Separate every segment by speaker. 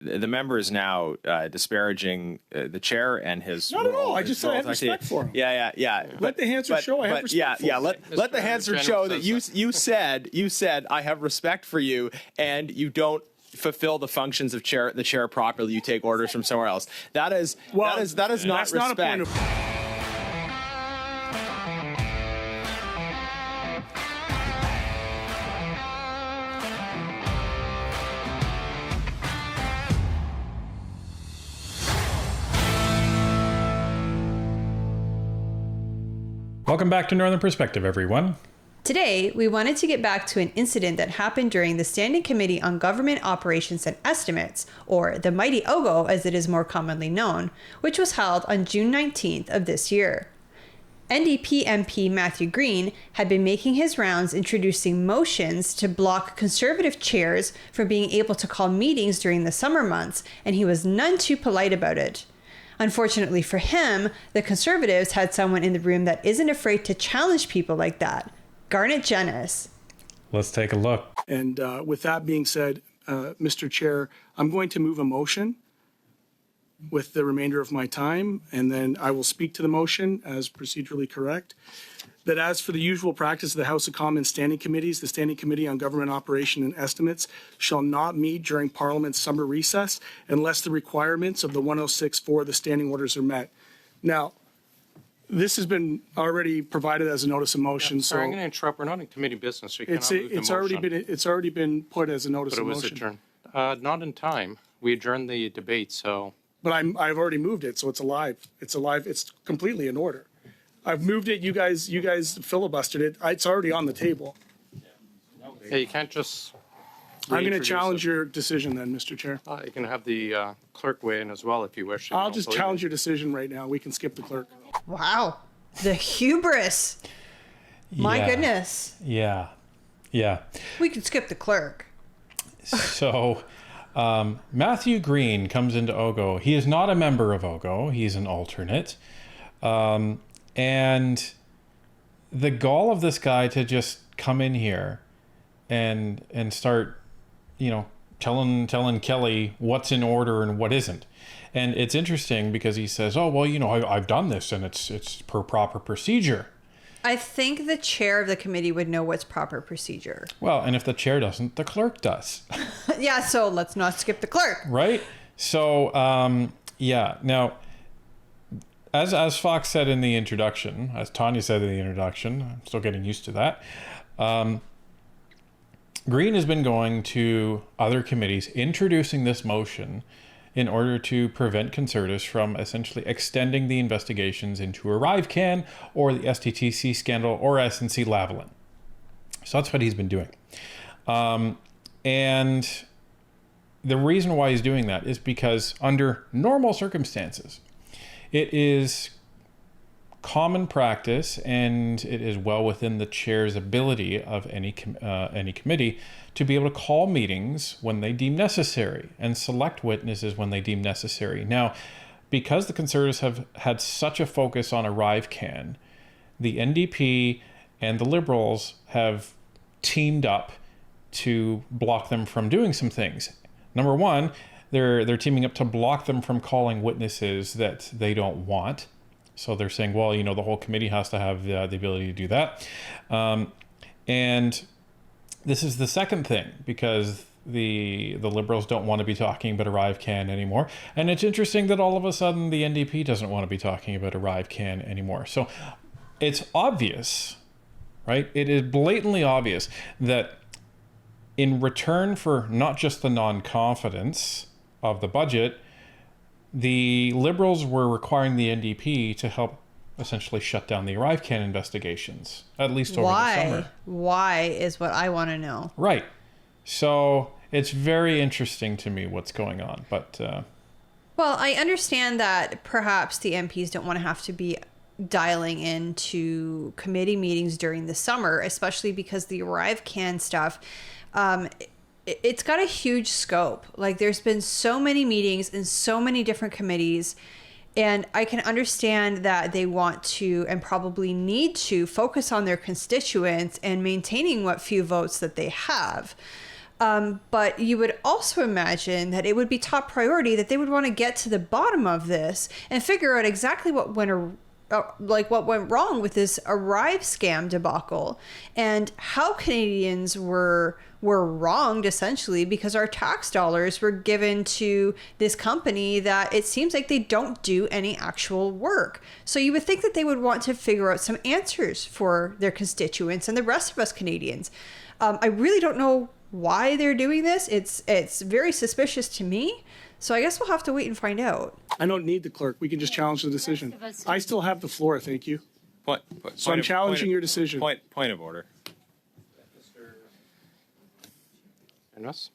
Speaker 1: The member is now disparaging the chair and his.
Speaker 2: Not at all. I just said I have respect for him.
Speaker 1: Yeah.
Speaker 2: Let the Hansard show I have respect for him.
Speaker 1: Let the Hansard show that you said I have respect for you, and you don't fulfill the functions of the chair properly. You take orders from somewhere else. That is not respect.
Speaker 2: Not a point of.
Speaker 3: Welcome back to Northern Perspective, everyone.
Speaker 4: Today, we wanted to get back to an incident that happened during the Standing Committee on Government Operations and Estimates, or the Mighty OGO as it is more commonly known, which was held on June 19th of this year. NDP MP Matthew Green had been making his rounds introducing motions to block Conservative chairs from being able to call meetings during the summer months, and he was none too polite about it. Unfortunately for him, the Conservatives had someone in the room that isn't afraid to challenge people like that. Garnet Jenness.
Speaker 3: Let's take a look.
Speaker 2: And with that being said, Mr. Chair, I'm going to move a motion with the remainder of my time, and then I will speak to the motion as procedurally correct. That as for the usual practice of the House of Commons standing committees, the Standing Committee on Government Operation and Estimates shall not meet during Parliament's summer recess unless the requirements of the 106.4 the standing orders are met. Now, this has been already provided as a notice of motion.
Speaker 5: Yeah, sorry, I'm going to interrupt. We're not in committee business, so you cannot move the motion.
Speaker 2: It's already been put as a notice of motion.
Speaker 5: But it was adjourned. Not in time. We adjourned the debate, so.
Speaker 2: But I've already moved it, so it's alive. It's alive. It's completely in order. I've moved it. You guys filibustered it. It's already on the table.
Speaker 5: Yeah, you can't just.
Speaker 2: I'm going to challenge your decision then, Mr. Chair.
Speaker 5: You can have the clerk weigh in as well if you wish.
Speaker 2: I'll just challenge your decision right now. We can skip the clerk.
Speaker 4: Wow. The hubris. My goodness.
Speaker 3: Yeah.
Speaker 4: We could skip the clerk.
Speaker 3: So Matthew Green comes into OGO. He is not a member of OGO. He's an alternate. And the gall of this guy to just come in here and start, telling Kelly what's in order and what isn't. And it's interesting because he says, oh, well, I've done this and it's per proper procedure.
Speaker 4: I think the chair of the committee would know what's proper procedure.
Speaker 3: Well, and if the chair doesn't, the clerk does.
Speaker 4: Yeah, so let's not skip the clerk. Right?
Speaker 3: So, Now, as Fox said in the introduction, as Tanya said in the introduction, I'm still getting used to that, Green has been going to other committees introducing this motion in order to prevent Conservatives from essentially extending the investigations into ArriveCan or the STTC scandal or SNC Lavalin. So that's what he's been doing. And the reason why he's doing that is because under normal circumstances, it is common practice and it is well within the chair's ability of any committee to be able to call meetings when they deem necessary and select witnesses when they deem necessary. Now, because the Conservatives have had such a focus on ArriveCan, the NDP and the Liberals have teamed up to block them from doing some things. Number one, they're teaming up to block them from calling witnesses that they don't want. So they're saying, well, the whole committee has to have the ability to do that. And this is the second thing, because the Liberals don't want to be talking about ArriveCan anymore. And it's interesting that all of a sudden the NDP doesn't want to be talking about ArriveCan anymore. So it's obvious, right? It is blatantly obvious that in return for not just the non-confidence of the budget, the Liberals were requiring the NDP to help essentially shut down the ArriveCan investigations, at least over the summer.
Speaker 4: Why is what I want to know.
Speaker 3: Right. So it's very interesting to me what's going on. But
Speaker 4: well, I understand that perhaps the MPs don't want to have to be dialing into committee meetings during the summer, especially because the ArriveCan stuff, it's got a huge scope. Like, there's been so many meetings in so many different committees, and I can understand that they want to and probably need to focus on their constituents and maintaining what few votes that they have. But you would also imagine that it would be top priority that they would want to get to the bottom of this and figure out exactly what went wrong with this Arrive scam debacle and how Canadians were wronged essentially because our tax dollars were given to this company that it seems like they don't do any actual work. So you would think that they would want to figure out some answers for their constituents and the rest of us Canadians. I really don't know why they're doing this. It's very suspicious to me. So I guess we'll have to wait and find out.
Speaker 2: I don't need the clerk. We can just challenge the decision. I still have the floor, thank you. So I'm challenging your decision.
Speaker 1: Point of order.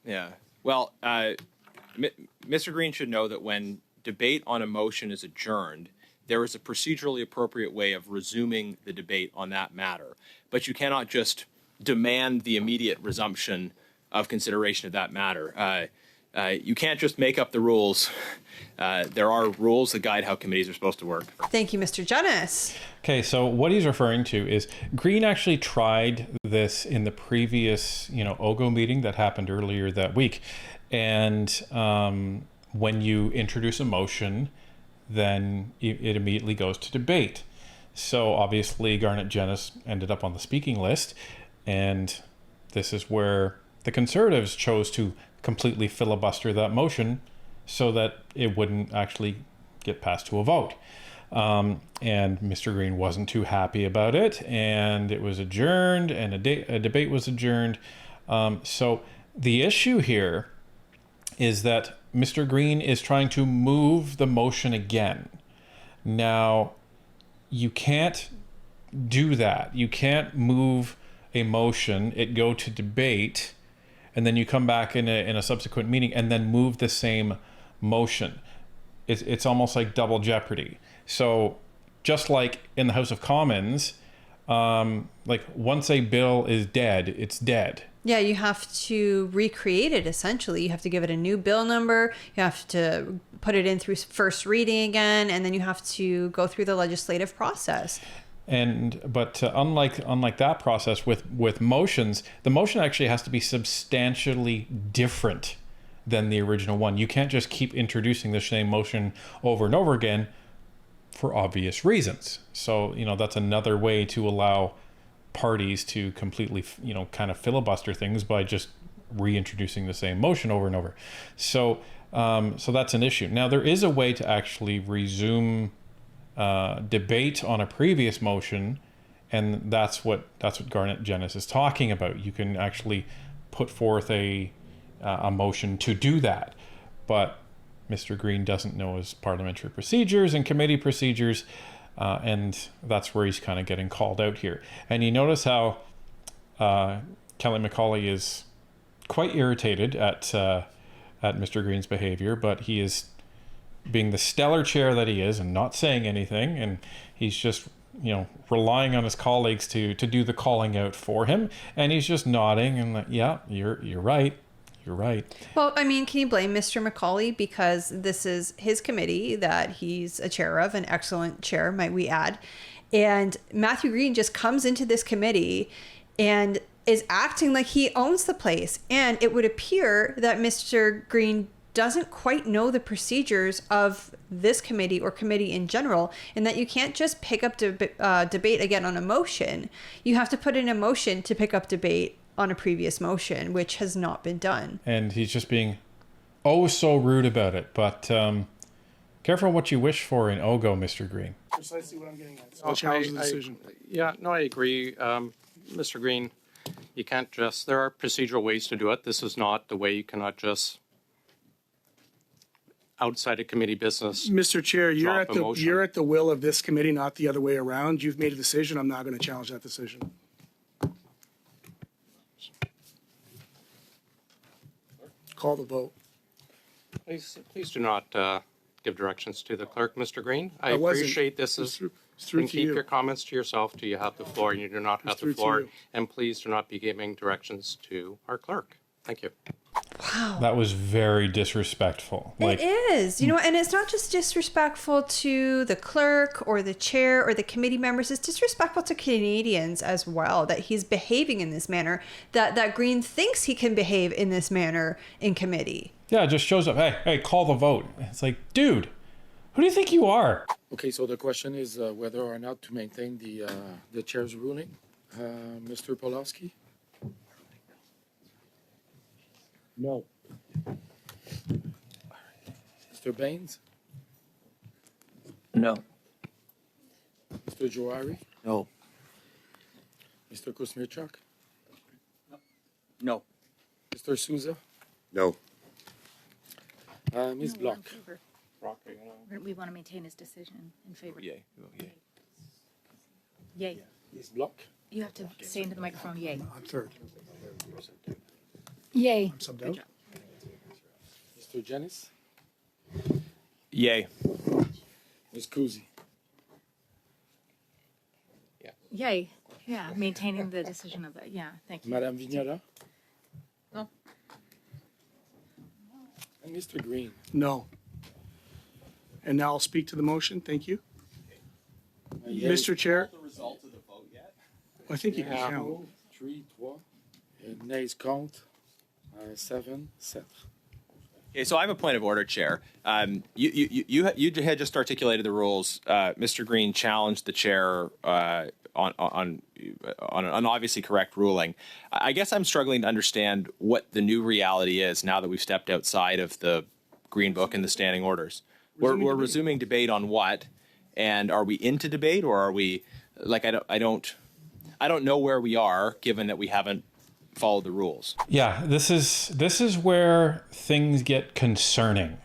Speaker 1: Yeah. Well, Mr. Green should know that when debate on a motion is adjourned, there is a procedurally appropriate way of resuming the debate on that matter. But you cannot just demand the immediate resumption of consideration of that matter. You can't just make up the rules. There are rules that guide how committees are supposed to work.
Speaker 4: Thank you, Mr. Jenness.
Speaker 3: Okay, so what he's referring to is Green actually tried this in the previous, OGO meeting that happened earlier that week. And when you introduce a motion, then it immediately goes to debate. So obviously Garnet Jenness ended up on the speaking list. And this is where the Conservatives chose to completely filibuster that motion so that it wouldn't actually get passed to a vote. And Mr. Green wasn't too happy about it, and it was adjourned, and a debate was adjourned. So the issue here is that Mr. Green is trying to move the motion again. Now, you can't do that. You can't move a motion, it go to debate, and then you come back in a subsequent meeting and then move the same motion. It's almost like double jeopardy. So just like in the House of Commons, like once a bill is dead, it's dead.
Speaker 4: Yeah, you have to recreate it essentially. You have to give it a new bill number. You have to put it in through first reading again, and then you have to go through the legislative process. But unlike that process with motions, the motion actually has to be substantially different than the original one. You can't just keep introducing the same motion over and over again for obvious reasons. So, that's another way to allow parties to completely, kind of filibuster things by just reintroducing the same motion over and over. So that's an issue. Now, there is a way to actually resume debate on a previous motion, and that's what Garnet Jenness is talking about. You can actually put forth a motion to do that, but Mr. Green doesn't know his parliamentary procedures and committee procedures, and that's where he's kind of getting called out here. And you notice how Kelly McCauley is quite irritated at Mr. Green's behavior, but he is being the stellar chair that he is and not saying anything, and he's just relying on his colleagues to do the calling out for him, and he's just nodding and like, yeah, you're right. You're right. Well, I mean, can you blame Mr. McCauley, because this is his committee that he's a chair of, an excellent chair, might we add, and Matthew Green just comes into this committee and is acting like he owns the place, and it would appear that Mr. Green doesn't quite know the procedures of this committee or committee in general, and that you can't just pick up debate again on a motion. You have to put in a motion to pick up debate on a previous motion, which has not been done.
Speaker 3: And he's just being so rude about it. But careful what you wish for in OGO, Mr. Green.
Speaker 2: Precisely what I'm getting at. So I'll challenge the decision.
Speaker 5: I agree. Mr. Green, you can't just, there are procedural ways to do it. This is not the way. You cannot just outside of committee business.
Speaker 2: Mr. Chair, you're at the will of this committee, not the other way around. You've made a decision. I'm not going to challenge that decision. Call the vote.
Speaker 5: Please do not give directions to the clerk, Mr. Green. I appreciate this is. And keep your comments to yourself till you have the floor, and you do not have the floor. And please do not be giving directions to our clerk. Thank you.
Speaker 3: That was very disrespectful.
Speaker 4: It is, and it's not just disrespectful to the clerk or the chair or the committee members. It's disrespectful to Canadians as well that he's behaving in this manner, that Green thinks he can behave in this manner in committee.
Speaker 3: Yeah, it just shows up. Hey, call the vote. It's like, dude, who do you think you are?
Speaker 6: Okay, so the question is whether or not to maintain the chair's ruling. Mr. Pawlowski? No. Mr. Baines?
Speaker 7: No.
Speaker 6: Mr. Johari?
Speaker 7: No.
Speaker 6: Mr. Kuzmirchuk?
Speaker 7: No.
Speaker 6: Mr. Souza?
Speaker 8: No.
Speaker 6: Ms. Block?
Speaker 9: We want to maintain his decision in favor.
Speaker 1: Yay.
Speaker 9: Yay.
Speaker 6: Ms. Block?
Speaker 9: You have to say into the microphone, yay.
Speaker 2: I'm third.
Speaker 9: Yay.
Speaker 2: I'm subbed out.
Speaker 6: Mr. Janice?
Speaker 1: Yay.
Speaker 6: Ms. Kuzi?
Speaker 9: Yay. Yeah, maintaining the decision of the, thank you.
Speaker 6: Madame Vignara?
Speaker 9: No.
Speaker 6: And Mr. Green?
Speaker 2: No. And now I'll speak to the motion. Thank you. Mr. Chair,
Speaker 1: The result of the vote yet?
Speaker 2: I think you can count.
Speaker 6: 3, 3. Nays compte. 7, 7.
Speaker 1: Okay, so I have a point of order, Chair. You had just articulated the rules. Mr. Green challenged the chair on an obviously correct ruling. I guess I'm struggling to understand what the new reality is now that we've stepped outside of the Green Book and the standing orders. We're resuming debate on what, and are we into debate, or are we like I don't know where we are given that we haven't followed the rules.
Speaker 3: Yeah, this is where things get concerning.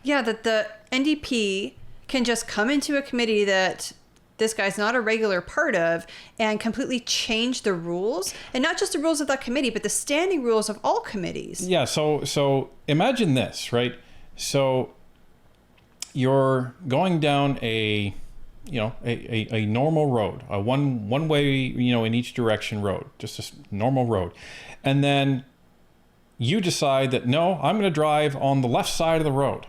Speaker 4: Yeah, that the NDP can just come into a committee that this guy's not a regular part of and completely change the rules, and not just the rules of that committee, but the standing rules of all committees.
Speaker 3: Yeah, so imagine this, right? So you're going down a normal road, a one way, in each direction road, just a normal road. And then you decide that, no, I'm going to drive on the left side of the road.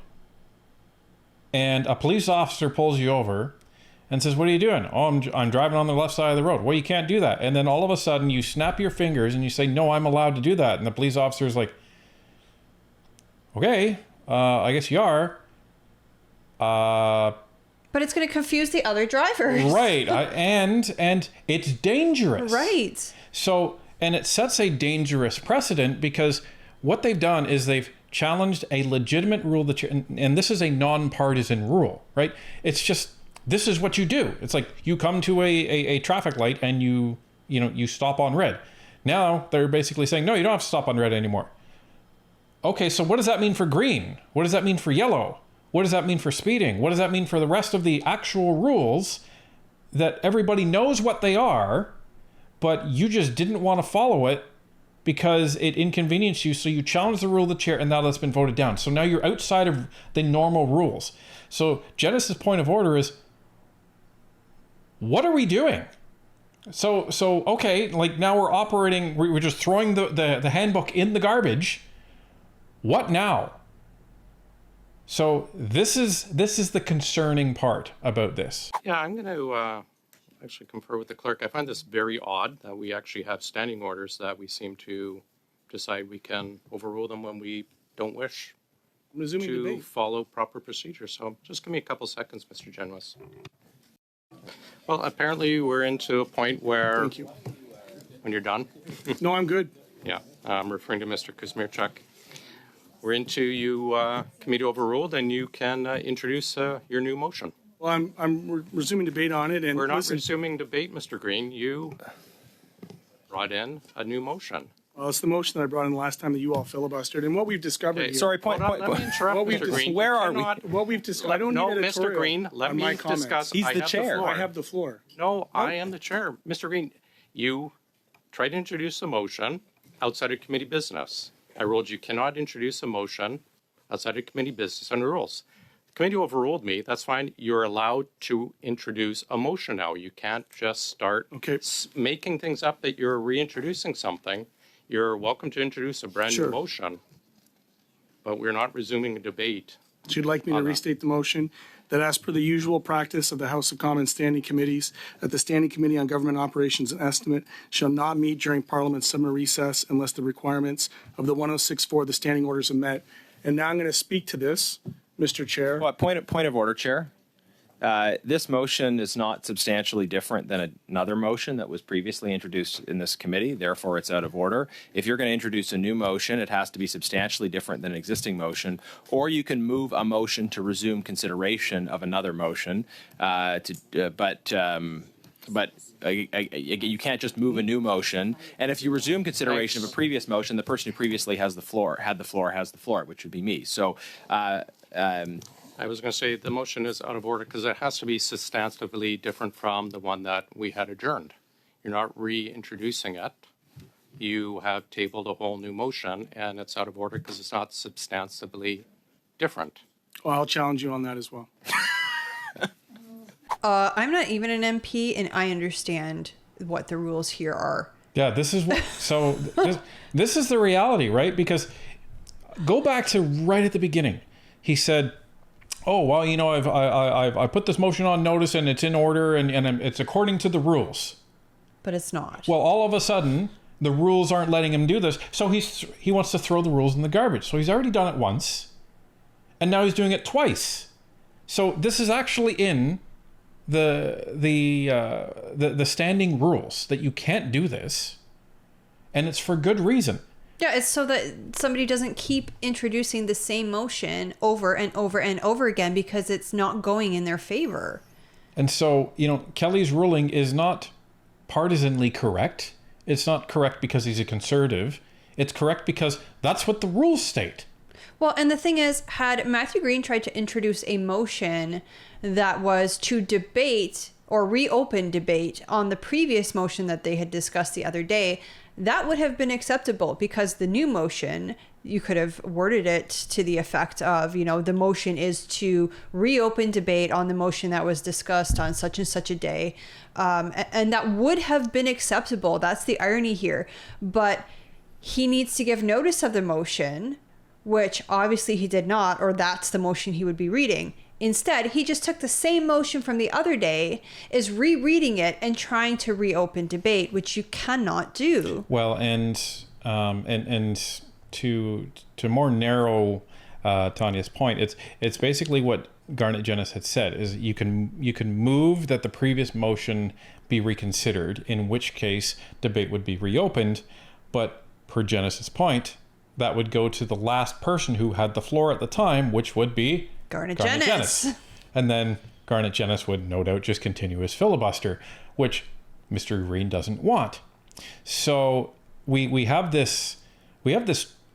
Speaker 3: And a police officer pulls you over and says, what are you doing? Oh, I'm driving on the left side of the road. Well, you can't do that. And then all of a sudden you snap your fingers and you say, no, I'm allowed to do that. And the police officer is like, okay, I guess you are.
Speaker 4: But it's going to confuse the other drivers.
Speaker 3: Right. And it's dangerous.
Speaker 4: Right.
Speaker 3: So, and it sets a dangerous precedent because what they've done is they've challenged a legitimate rule and this is a non-partisan rule, right? It's just, this is what you do. It's like you come to a traffic light and you stop on red. Now they're basically saying, no, you don't have to stop on red anymore. Okay, so what does that mean for green? What does that mean for yellow? What does that mean for speeding? What does that mean for the rest of the actual rules that everybody knows what they are, but you just didn't want to follow it because it inconvenienced you, so you challenged the rule of the chair, and now that's been voted down. So now you're outside of the normal rules. So Janice's point of order is, what are we doing? So okay, like now we're operating, we're just throwing the handbook in the garbage. What now? So this is the concerning part about this.
Speaker 5: Yeah, I'm going to actually confer with the clerk. I find this very odd that we actually have standing orders that we seem to decide we can overrule them when we don't wish
Speaker 2: Resuming
Speaker 5: to
Speaker 2: debate.
Speaker 5: follow proper procedure. So just give me a couple seconds, Mr. Generous. Well, apparently we're into a point where,
Speaker 2: Thank you.
Speaker 5: when you're done,
Speaker 2: No, I'm good.
Speaker 5: yeah, I'm referring to Mr. Kuzmirchuk. We're into you committee overruled, and you can introduce your new motion.
Speaker 2: Well, I'm resuming debate on it, and
Speaker 5: We're not
Speaker 2: listen,
Speaker 5: resuming debate, Mr. Green. You brought in a new motion.
Speaker 2: well, it's the motion that I brought in the last time that you all filibustered, and what we've discovered here.
Speaker 1: Sorry,
Speaker 5: Hold on, let me interrupt,
Speaker 2: What we've
Speaker 5: Mr.
Speaker 2: dis-
Speaker 5: Green.
Speaker 1: where
Speaker 5: You
Speaker 1: are we?
Speaker 5: cannot-
Speaker 2: What we've discussed. I don't
Speaker 5: No,
Speaker 2: need
Speaker 5: Mr.
Speaker 2: editorial
Speaker 5: Green, let
Speaker 2: on
Speaker 5: me
Speaker 2: my comments.
Speaker 5: discuss.
Speaker 1: He's
Speaker 5: I
Speaker 1: the
Speaker 5: have
Speaker 1: chair.
Speaker 5: floor.
Speaker 2: I have the floor.
Speaker 5: No, I am the chair. Mr. Green, you tried to introduce a motion outside of committee business. I ruled you cannot introduce a motion outside of committee business under rules. The committee overruled me. That's fine. You're allowed to introduce a motion now. You can't just start
Speaker 2: Okay.
Speaker 5: making things up that you're reintroducing something. You're welcome to introduce a brand
Speaker 2: Sure.
Speaker 5: new motion. but we're not resuming a debate.
Speaker 2: So you'd like me to restate the motion that as per the usual practice of the House of Commons standing committees, that the Standing Committee on Government Operations and Estimate shall not meet during Parliament's summer recess unless the requirements of the 106.4 of the standing orders are met. And now I'm going to speak to this, Mr. Chair.
Speaker 1: Well, point of order, Chair. This motion is not substantially different than another motion that was previously introduced in this committee. Therefore, it's out of order. If you're going to introduce a new motion, it has to be substantially different than an existing motion, or you can move a motion to resume consideration of another motion. But you can't just move a new motion. And if you resume consideration of a previous motion, the person who previously has the floor, has the floor, which would be me. So.
Speaker 5: I was going to say the motion is out of order because it has to be substantively different from the one that we had adjourned. You're not reintroducing it. You have tabled a whole new motion, and it's out of order because it's not substantively different.
Speaker 2: Well, I'll challenge you on that as well.
Speaker 4: I'm not even an MP, and I understand what the rules here are.
Speaker 3: Yeah, this is what. So this is the reality, right? Because go back to right at the beginning. He said, "Oh well, you know, I put this motion on notice and it's in order and it's according to the rules."
Speaker 4: But it's not.
Speaker 3: Well, all of a sudden, the rules aren't letting him do this, so he wants to throw the rules in the garbage. So he's already done it once, and now he's doing it twice. So this is actually in the standing rules that you can't do this, and it's for good reason.
Speaker 4: Yeah, it's so that somebody doesn't keep introducing the same motion over and over and over again because it's not going in their favor.
Speaker 3: And so, you know, Kelly's ruling is not partisanly correct. It's not correct because he's a conservative. It's correct because that's what the rules state.
Speaker 4: Well, and the thing is, had Matthew Green tried to introduce a motion that was to debate or reopen debate on the previous motion that they had discussed the other day, that would have been acceptable because the new motion, you could have worded it to the effect of, you know, the motion is to reopen debate on the motion that was discussed on such and such a day. And that would have been acceptable. That's the irony here. But he needs to give notice of the motion, which obviously he did not, or that's the motion he would be reading. Instead, he just took the same motion from the other day, is rereading it and trying to reopen debate, which you cannot do.
Speaker 3: Well, and to more narrow Tanya's point, it's basically what Garnet Genis had said is you can move that the previous motion be reconsidered, in which case debate would be reopened, but per Genis's point, that would go to the last person who had the floor at the time, which would be
Speaker 4: Garnet Genis.
Speaker 3: And then Garnet Genis would no doubt just continue his filibuster, which Mr. Green doesn't want. So we have this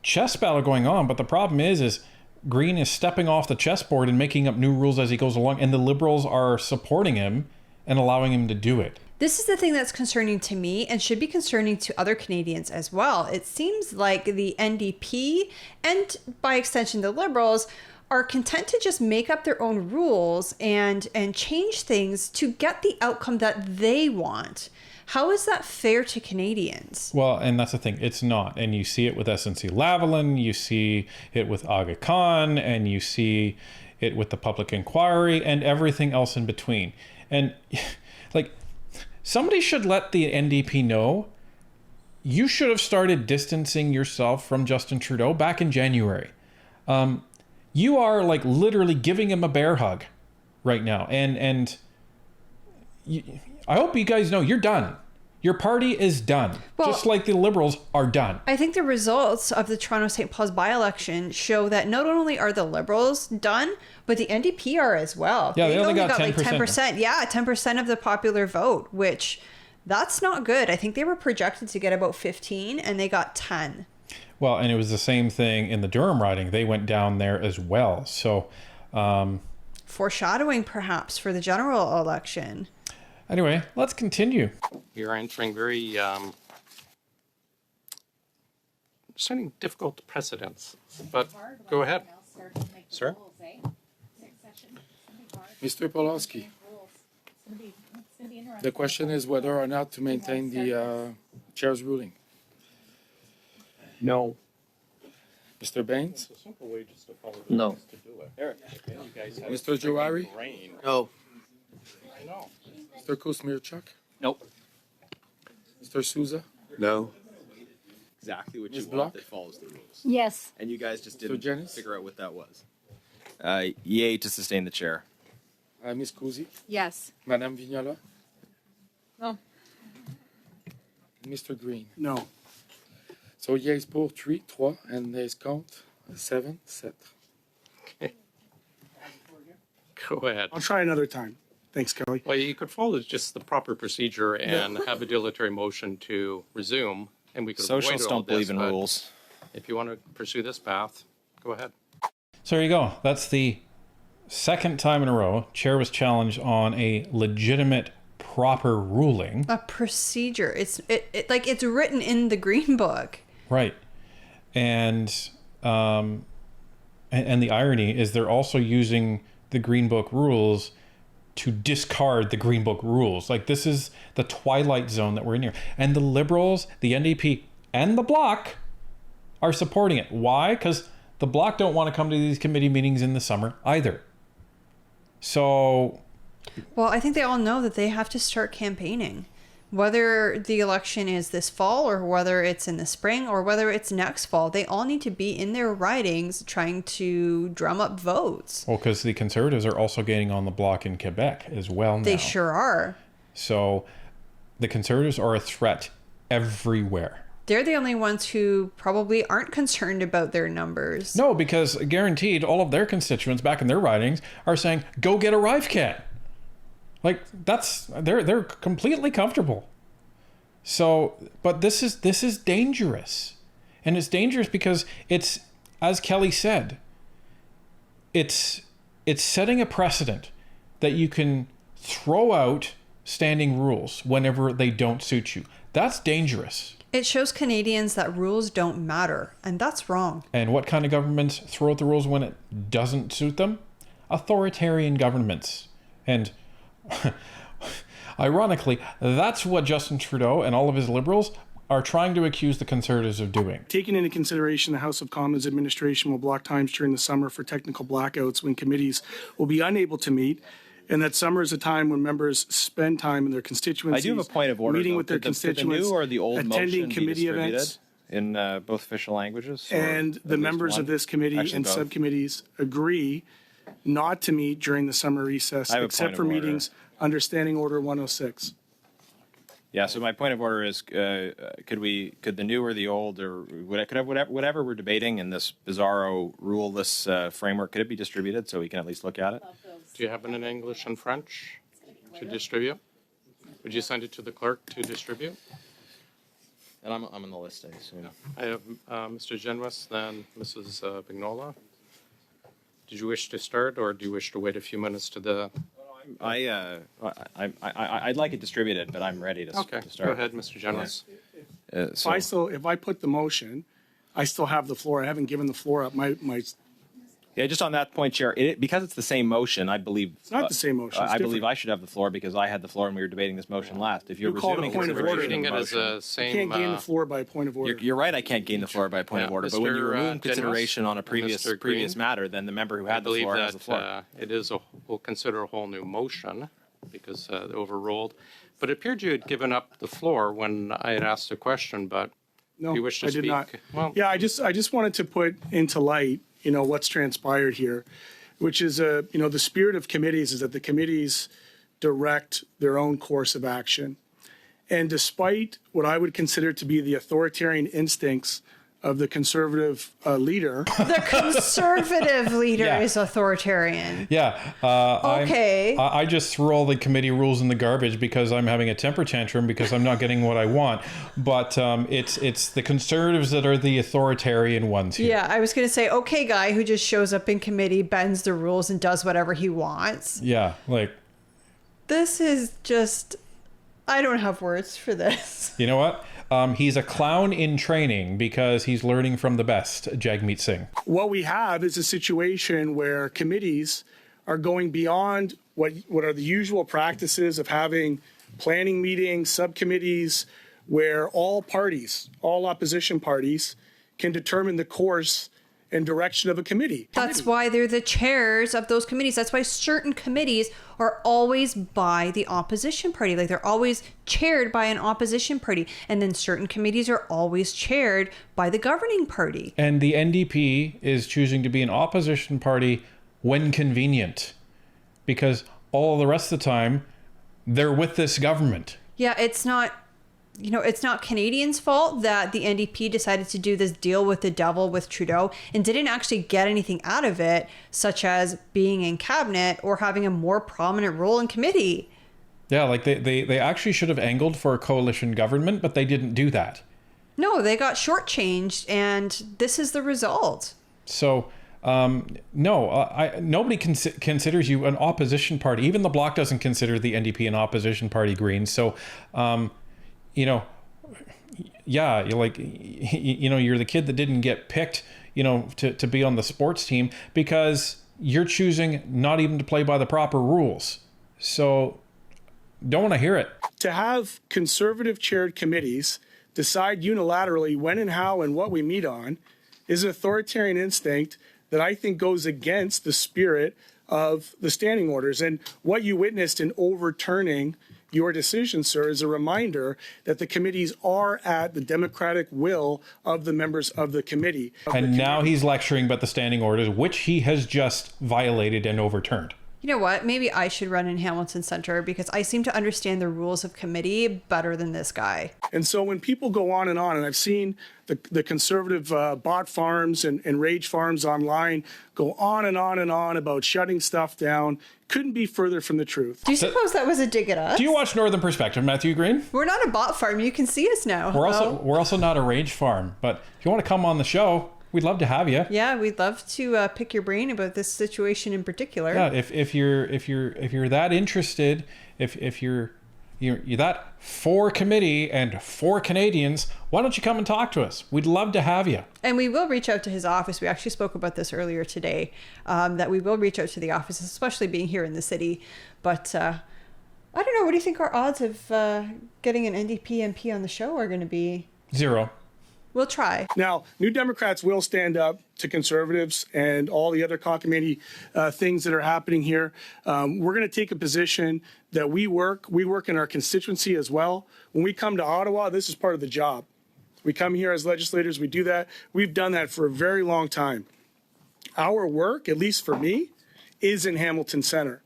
Speaker 3: chess battle going on, but the problem is Green is stepping off the chessboard and making up new rules as he goes along, and the Liberals are supporting him and allowing him to do it.
Speaker 4: This is the thing that's concerning to me and should be concerning to other Canadians as well. It seems like the NDP and by extension the Liberals are content to just make up their own rules and change things to get the outcome that they want. How is that fair to Canadians?
Speaker 3: Well, and that's the thing. It's not. And you see it with SNC-Lavalin, you see it with Aga Khan, and you see it with the public inquiry and everything else in between. And like, somebody should let the NDP know you should have started distancing yourself from Justin Trudeau back in January. You are like literally giving him a bear hug right now. And I hope you guys know you're done. Your party is done. Well, just like the Liberals are done.
Speaker 4: I think the results of the Toronto St. Paul's by-election show that not only are the Liberals done, but the NDP are as well.
Speaker 3: Yeah, they only got 10%.
Speaker 4: Like 10%. Yeah, 10% of the popular vote, which that's not good. I think they were projected to get about 15 and they got 10.
Speaker 3: Well, and it was the same thing in the Durham riding. They went down there as well. So,
Speaker 4: foreshadowing perhaps for the general election.
Speaker 3: Anyway, let's continue.
Speaker 5: You're entering very setting difficult precedents, but go ahead. Sir?
Speaker 6: Mr. Pulaski, the question is whether or not to maintain the chair's ruling.
Speaker 1: No.
Speaker 6: Mr. Baines?
Speaker 7: No.
Speaker 6: Mr. Johari?
Speaker 7: No.
Speaker 6: Mr. Kuzmierczak?
Speaker 7: Nope.
Speaker 6: Mr. Souza?
Speaker 7: No.
Speaker 1: Exactly what
Speaker 6: Ms.
Speaker 1: you
Speaker 6: Block?
Speaker 1: want that follows the rules.
Speaker 9: Yes.
Speaker 1: And you guys just
Speaker 6: So
Speaker 1: didn't
Speaker 6: Janice?
Speaker 1: figure out what that was. Yay to sustain the chair.
Speaker 6: Ms. Kuzi?
Speaker 9: Yes.
Speaker 6: Madame Vignola?
Speaker 9: No.
Speaker 6: Mr. Green?
Speaker 2: No.
Speaker 6: So yeas pour 3, and nays contre 7.
Speaker 5: Go ahead.
Speaker 2: I'll try another time. Thanks, Kelly.
Speaker 5: Well, you could follow just the proper procedure and have a dilatory motion to resume, and we could
Speaker 1: Socialists
Speaker 5: avoid all
Speaker 1: don't believe
Speaker 5: this,
Speaker 1: in
Speaker 5: but
Speaker 1: rules.
Speaker 5: If you want to pursue this path, go ahead.
Speaker 3: So there you go. That's the second time in a row chair was challenged on a legitimate, proper ruling.
Speaker 4: A procedure. It's like it's written in the Green Book.
Speaker 3: Right. And the irony is they're also using the Green Book rules to discard the Green Book rules. Like, this is the twilight zone that we're in here. And the Liberals, the NDP, and the Bloc are supporting it. Why? Because the Bloc don't want to come to these committee meetings in the summer either. So,
Speaker 4: Well, I think they all know that they have to start campaigning. Whether the election is this fall or whether it's in the spring or whether it's next fall, they all need to be in their ridings trying to drum up votes.
Speaker 3: well, because the Conservatives are also getting on the block in Quebec as well now.
Speaker 4: They sure are.
Speaker 3: So the Conservatives are a threat everywhere.
Speaker 4: They're the only ones who probably aren't concerned about their numbers.
Speaker 3: No, because guaranteed all of their constituents back in their ridings are saying, go get a Rivecat. Like, they're completely comfortable. So, but this is dangerous. And it's dangerous because it's, as Kelly said, it's setting a precedent that you can throw out standing rules whenever they don't suit you. That's dangerous.
Speaker 4: It shows Canadians that rules don't matter, and that's wrong.
Speaker 3: And what kind of governments throw out the rules when it doesn't suit them? Authoritarian governments. And ironically, that's what Justin Trudeau and all of his Liberals are trying to accuse the Conservatives of doing.
Speaker 2: Taking into consideration the House of Commons administration will block times during the summer for technical blackouts when committees will be unable to meet, and that summer is a time when members spend time in their constituencies.
Speaker 1: I do have a point of order.
Speaker 2: Meeting
Speaker 1: though.
Speaker 2: with their
Speaker 1: Could the
Speaker 2: constituents,
Speaker 1: new or the old
Speaker 2: attending
Speaker 1: motion be
Speaker 2: committee
Speaker 1: distributed
Speaker 2: events.
Speaker 1: in both official languages? Or
Speaker 2: And
Speaker 1: at
Speaker 2: the
Speaker 1: least
Speaker 2: members
Speaker 1: one?
Speaker 2: of this committee
Speaker 1: Actually,
Speaker 2: and
Speaker 1: both.
Speaker 2: subcommittees agree not to meet during the summer recess,
Speaker 1: I have a
Speaker 2: except
Speaker 1: point
Speaker 2: for
Speaker 1: of order.
Speaker 2: meetings under Standing Order 106.
Speaker 1: Yeah. So my point of order is, could the new or the old, or whatever we're debating in this bizarro ruleless framework, could it be distributed so we can at least look at it?
Speaker 5: Do you have it in English and French to distribute? Would you send it to the clerk to distribute?
Speaker 1: And I'm on the list, I assume.
Speaker 5: I have Mr. Genwis, then Mrs. Vignola. Did you wish to start, or do you wish to wait a few minutes to the...
Speaker 1: I'd like it distributed, but I'm ready to,
Speaker 5: Okay,
Speaker 1: to start.
Speaker 5: go ahead, Mr. Genwis.
Speaker 2: If I put the motion, I still have the floor. I haven't given the floor up.
Speaker 1: Yeah, just on that point, Chair, because it's the same motion, I believe
Speaker 2: It's not the same motion. It's
Speaker 1: I believe
Speaker 2: different.
Speaker 1: I should have the floor because I had the floor and we were debating this motion last. If you're
Speaker 2: You called a
Speaker 1: resuming
Speaker 2: point of order.
Speaker 5: Treating it as
Speaker 1: motion,
Speaker 5: a
Speaker 2: You
Speaker 5: same...
Speaker 2: can't gain the floor by a point of order.
Speaker 1: you're right. I can't gain the floor by a point of
Speaker 5: Yeah,
Speaker 1: order. But when you
Speaker 5: Mr.
Speaker 1: remove
Speaker 5: Dennis
Speaker 1: consideration on a
Speaker 5: and
Speaker 1: previous
Speaker 5: Mr.
Speaker 1: previous
Speaker 5: Green,
Speaker 1: matter, then the member who
Speaker 5: I
Speaker 1: had the
Speaker 5: believe
Speaker 1: floor has the floor.
Speaker 5: that it is we'll consider a whole new motion because they overruled. But it appeared you had given up the floor when I had asked a question, but
Speaker 2: No,
Speaker 5: you wish to
Speaker 2: I did
Speaker 5: speak?
Speaker 2: not.
Speaker 5: Well,
Speaker 2: Yeah, I just wanted to put into light, what's transpired here, which is, the spirit of committees is that the committees direct their own course of action. And despite what I would consider to be the authoritarian instincts of the conservative leader,
Speaker 4: The conservative leader
Speaker 3: Yeah.
Speaker 4: is authoritarian.
Speaker 3: Yeah.
Speaker 4: Okay.
Speaker 3: I just threw all the committee rules in the garbage because I'm having a temper tantrum because I'm not getting what I want. But it's the Conservatives that are the authoritarian ones here.
Speaker 4: Yeah, I was going to say, okay, guy who just shows up in committee, bends the rules, and does whatever he wants.
Speaker 3: Yeah, like,
Speaker 4: This is just, I don't have words for this.
Speaker 3: you know what? He's a clown in training because he's learning from the best, Jagmeet Singh.
Speaker 2: what we have is a situation where committees are going beyond what are the usual practices of having planning meetings, subcommittees, where all parties, all opposition parties, can determine the course and direction of a committee.
Speaker 4: That's why they're the chairs of those committees. That's why certain committees are always by the opposition party. Like they're always chaired by an opposition party. And then certain committees are always chaired by the governing party.
Speaker 3: And the NDP is choosing to be an opposition party when convenient, because all the rest of the time they're with this government.
Speaker 4: Yeah, it's not Canadians' fault that the NDP decided to do this deal with the devil with Trudeau and didn't actually get anything out of it, such as being in cabinet or having a more prominent role in committee.
Speaker 3: Yeah, like they actually should have angled for a coalition government, but they didn't do that.
Speaker 4: No, they got shortchanged, and this is the result.
Speaker 3: So, nobody considers you an opposition party. Even the Bloc doesn't consider the NDP an opposition party, Greens. So, yeah, you're like, you're the kid that didn't get picked, to be on the sports team because you're choosing not even to play by the proper rules. So, don't want to hear it.
Speaker 2: To have conservative chaired committees decide unilaterally when and how and what we meet on is an authoritarian instinct that I think goes against the spirit of the standing orders. And what you witnessed in overturning your decision, sir, is a reminder that the committees are at the democratic will of the members of the committee.
Speaker 3: And now he's lecturing about the standing orders, which he has just violated and overturned.
Speaker 4: You know what? Maybe I should run in Hamilton Centre because I seem to understand the rules of committee better than this guy.
Speaker 2: And so when people go on, and I've seen the conservative bot farms and rage farms online go on and on and on about shutting stuff down, couldn't be further from the truth.
Speaker 4: Do you suppose that was a dig at us?
Speaker 3: Do you watch Northern Perspective, Matthew Green?
Speaker 4: We're not a bot farm. You can see us now.
Speaker 3: We're also not a rage farm. But if you want to come on the show, we'd love to have you.
Speaker 4: Yeah, we'd love to pick your brain about this situation in particular.
Speaker 3: Yeah, if you're that interested, if you're that for committee and for Canadians, why don't you come and talk to us? We'd love to have you.
Speaker 4: And we will reach out to his office. We actually spoke about this earlier today, that we will reach out to the office, especially being here in the city. But I don't know. What do you think our odds of getting an NDP MP on the show are going to be?
Speaker 3: 0.
Speaker 4: We'll try.
Speaker 2: Now, New Democrats will stand up to conservatives and all the other cockamamie things that are happening here. We're going to take a position that we work in our constituency as well. When we come to Ottawa, this is part of the job. We come here as legislators, we do that. We've done that for a very long time. Our work, at least for me, is in Hamilton Centre.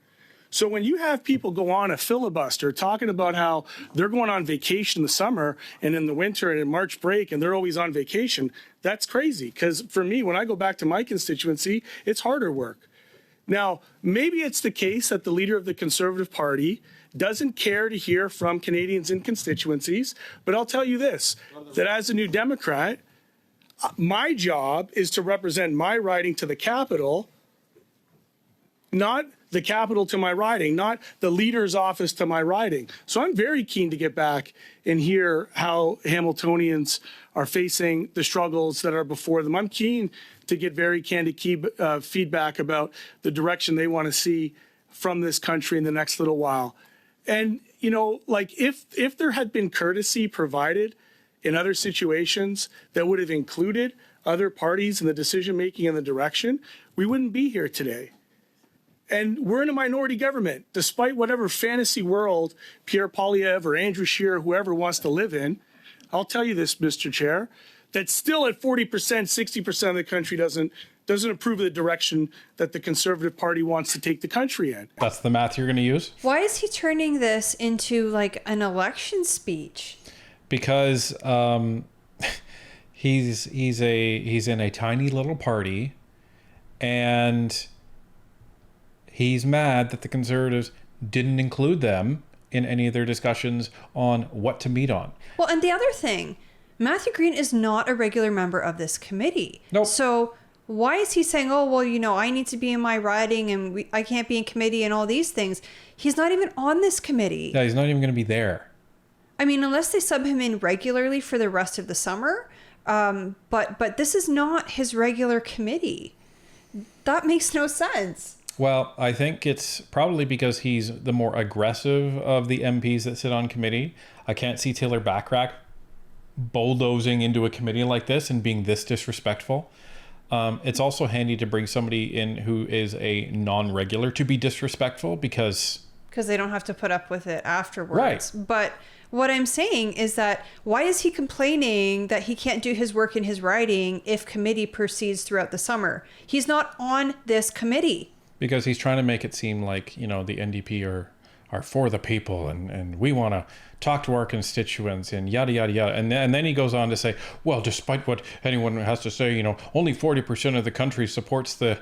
Speaker 2: So when you have people go on a filibuster talking about how they're going on vacation in the summer and in the winter and in March break and they're always on vacation, that's crazy. Because for me, when I go back to my constituency, it's harder work. Now, maybe it's the case that the leader of the Conservative Party doesn't care to hear from Canadians in constituencies. But I'll tell you this, that as a New Democrat, my job is to represent my riding to the capital, not the capital to my riding, not the leader's office to my riding. So I'm very keen to get back and hear how Hamiltonians are facing the struggles that are before them. I'm keen to get very candid feedback about the direction they want to see from this country in the next little while. And, if there had been courtesy provided in other situations that would have included other parties in the decision-making and the direction, we wouldn't be here today. And we're in a minority government, despite whatever fantasy world Pierre Poilievre or Andrew Scheer, whoever wants to live in. I'll tell you this, Mr. Chair, that still at 40%, 60% of the country doesn't approve of the direction that the Conservative Party wants to take the country in.
Speaker 3: That's the math you're going to use?
Speaker 4: Why is he turning this into like an election speech?
Speaker 3: Because he's in a tiny little party, and he's mad that the Conservatives didn't include them in any of their discussions on what to meet on.
Speaker 4: Well, and the other thing, Matthew Green is not a regular member of this committee.
Speaker 3: Nope.
Speaker 4: So why is he saying, oh, well, I need to be in my riding and I can't be in committee and all these things? He's not even on this committee.
Speaker 3: Yeah, he's not even going to be there.
Speaker 4: I mean, unless they sub him in regularly for the rest of the summer. But this is not his regular committee. That makes no sense.
Speaker 3: Well, I think it's probably because he's the more aggressive of the MPs that sit on committee. I can't see Taylor Backrack bulldozing into a committee like this and being this disrespectful. It's also handy to bring somebody in who is a non-regular to be disrespectful because
Speaker 4: they don't have to put up with it afterwards.
Speaker 3: Right.
Speaker 4: But what I'm saying is that why is he complaining that he can't do his work in his riding if committee proceeds throughout the summer? He's not on this committee.
Speaker 3: Because he's trying to make it seem like, the NDP are for the people and we want to talk to our constituents and yada, yada, yada. And then he goes on to say, well, despite what anyone has to say, only 40% of the country supports the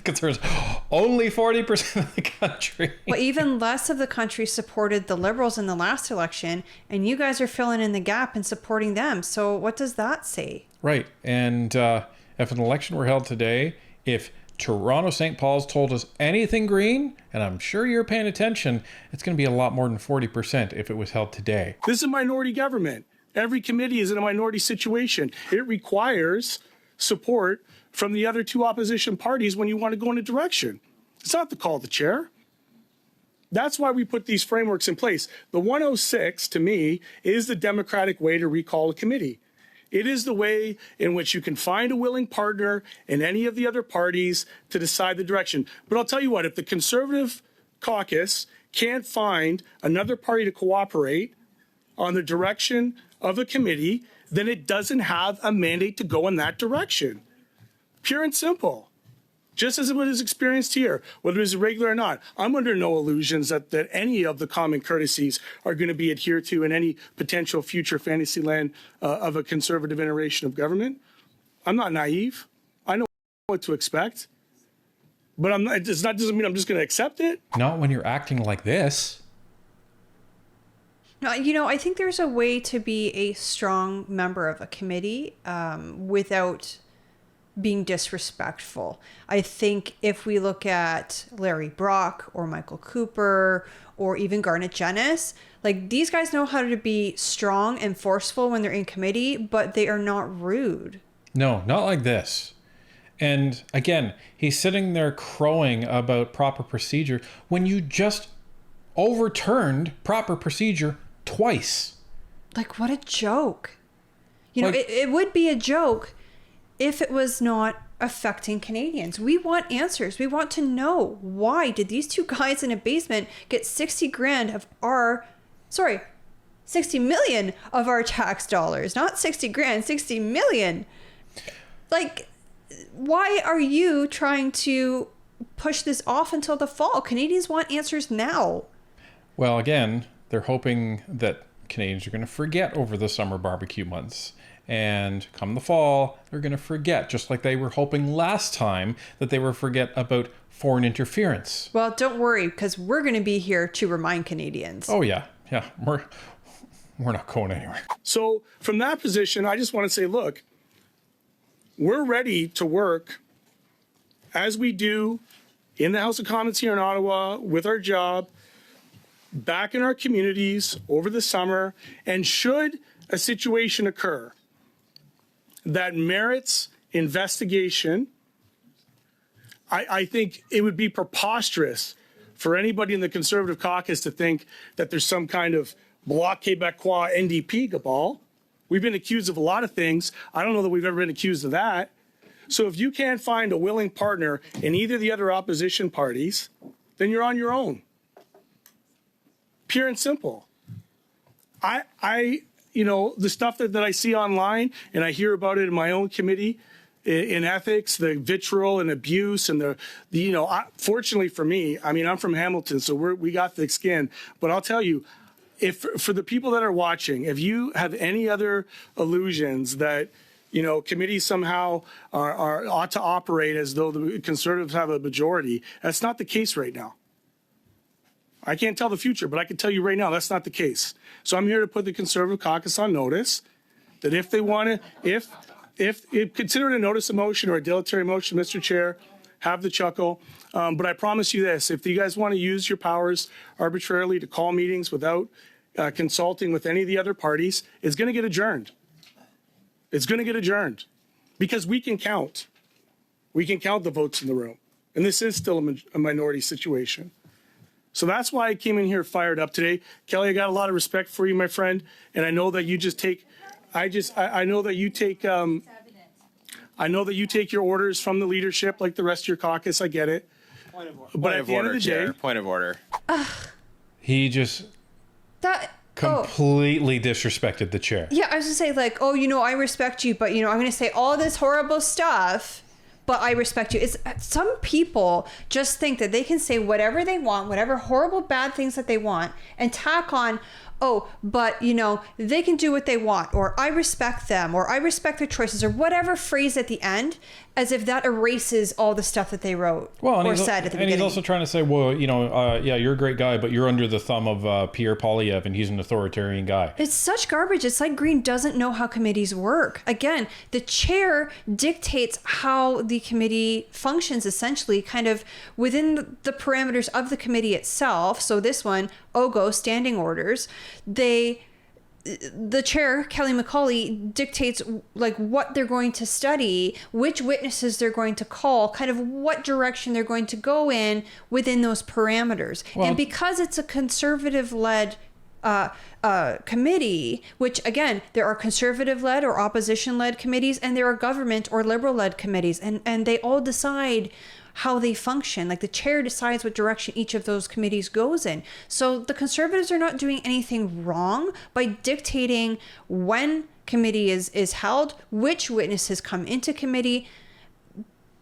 Speaker 3: Conservatives. Only 40% of the country.
Speaker 4: Well, even less of the country supported the Liberals in the last election, and you guys are filling in the gap and supporting them. So what does that say?
Speaker 3: Right. And if an election were held today, if Toronto St. Paul's told us anything green, and I'm sure you're paying attention, it's going to be a lot more than 40% if it was held today.
Speaker 2: This is a minority government. Every committee is in a minority situation. It requires support from the other two opposition parties when you want to go in a direction. It's not the call of the chair. That's why we put these frameworks in place. The 106, to me, is the democratic way to recall a committee. It is the way in which you can find a willing partner in any of the other parties to decide the direction. But I'll tell you what, if the Conservative caucus can't find another party to cooperate on the direction of a committee, then it doesn't have a mandate to go in that direction. Pure and simple. Just as it was experienced here, whether it's irregular or not. I'm under no illusions that any of the common courtesies are going to be adhered to in any potential future fantasy land of a Conservative iteration of government. I'm not naive. I know what to expect. But it doesn't mean I'm just going to accept it.
Speaker 3: Not when you're acting like this.
Speaker 4: No, I think there's a way to be a strong member of a committee without being disrespectful. I think if we look at Larry Brock or Michael Cooper or even Garnet Jenness, like these guys know how to be strong and forceful when they're in committee, but they are not rude.
Speaker 3: No, not like this. And again, he's sitting there crowing about proper procedure when you just overturned proper procedure twice.
Speaker 4: Like, what a joke. It would be a joke if it was not affecting Canadians. We want answers. We want to know, why did these two guys in a basement get 60 million of our tax dollars? Not 60 grand, 60 million. Like, why are you trying to push this off until the fall? Canadians want answers now.
Speaker 3: Well, again, they're hoping that Canadians are going to forget over the summer barbecue months. And come the fall, they're going to forget, just like they were hoping last time that they would forget about foreign interference.
Speaker 4: Well, don't worry, because we're going to be here to remind Canadians.
Speaker 3: Oh, yeah. Yeah, we're not going anywhere.
Speaker 2: So from that position, I just want to say, look, we're ready to work as we do in the House of Commons here in Ottawa with our job, back in our communities over the summer, and should a situation occur that merits investigation, I think it would be preposterous for anybody in the Conservative caucus to think that there's some kind of Bloc Québécois NDP cabal. We've been accused of a lot of things. I don't know that we've ever been accused of that. So if you can't find a willing partner in either of the other opposition parties, then you're on your own. Pure and simple. The stuff that I see online and I hear about it in my own committee in ethics, the vitriol and abuse and fortunately for me, I'm from Hamilton, so we got thick skin. But I'll tell you, if for the people that are watching, if you have any other illusions that committees somehow ought to operate as though the Conservatives have a majority, that's not the case right now. I can't tell the future, but I can tell you right now that's not the case. So I'm here to put the Conservative caucus on notice that if they want to, if consider it a notice of motion or a dilatory motion, Mr. Chair, have the chuckle. But I promise you this, if you guys want to use your powers arbitrarily to call meetings without consulting with any of the other parties, it's going to get adjourned. It's going to get adjourned because we can count. We can count the votes in the room. And this is still a minority situation. So that's why I came in here fired up today. Kelly, I got a lot of respect for you, my friend. And I know that you just take, I know that you take, I know that you take your orders from the leadership like the rest of your caucus. I get it. But at the end of the day,
Speaker 1: Point of order.
Speaker 3: He just
Speaker 4: That
Speaker 3: completely disrespected the chair.
Speaker 4: Yeah, I was gonna say like, oh, I respect you, but I'm gonna say all this horrible stuff, but I respect you. It's some people just think that they can say whatever they want, whatever horrible bad things that they want, and tack on, oh, but they can do what they want, or I respect them, or I respect their choices, or whatever phrase at the end, as if that erases all the stuff that they wrote or said at the beginning.
Speaker 3: And he's also trying to say, well, yeah, you're a great guy, but you're under the thumb of Pierre Poilievre, and he's an authoritarian guy.
Speaker 4: It's such garbage. It's like Green doesn't know how committees work. Again, the chair dictates how the committee functions, essentially, kind of within the parameters of the committee itself. So this one, OGO, standing orders, the chair, Kelly McCauley, dictates like what they're going to study, which witnesses they're going to call, kind of what direction they're going to go in within those parameters.
Speaker 3: Well,
Speaker 4: and because it's a conservative-led committee, which again, there are conservative-led or opposition-led committees, and there are government or liberal-led committees, and they all decide how they function. Like the chair decides what direction each of those committees goes in. So the Conservatives are not doing anything wrong by dictating when committee is held, which witnesses come into committee.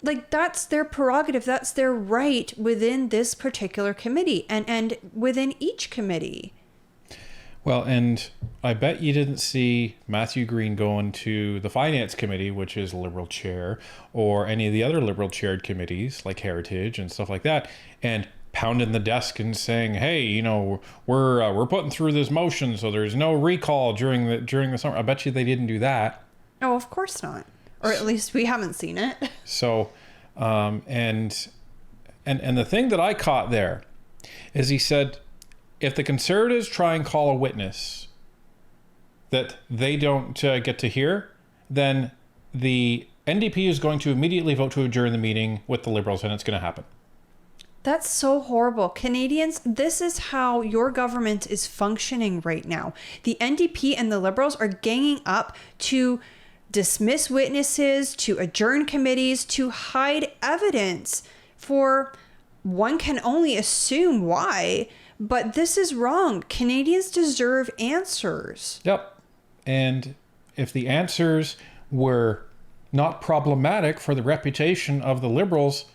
Speaker 4: Like that's their prerogative. That's their right within this particular committee and within each committee.
Speaker 3: Well, and I bet you didn't see Matthew Green going to the Finance Committee, which is Liberal chair, or any of the other Liberal chaired committees like Heritage and stuff like that, and pounding the desk and saying, "Hey, we're putting through this motion, so there's no recall during the summer." I bet you they didn't do that.
Speaker 4: Oh, of course not, or at least we haven't seen it.
Speaker 3: So, and the thing that I caught there is he said, if the Conservatives try and call a witness that they don't get to hear, then the NDP is going to immediately vote to adjourn the meeting with the Liberals, and it's going to happen.
Speaker 4: That's so horrible. Canadians, this is how your government is functioning right now. The NDP and the Liberals are ganging up to dismiss witnesses, to adjourn committees, to hide evidence for one can only assume why. But this is wrong. Canadians deserve answers.
Speaker 3: Yep. And if the answers were not problematic for the reputation of the Liberals,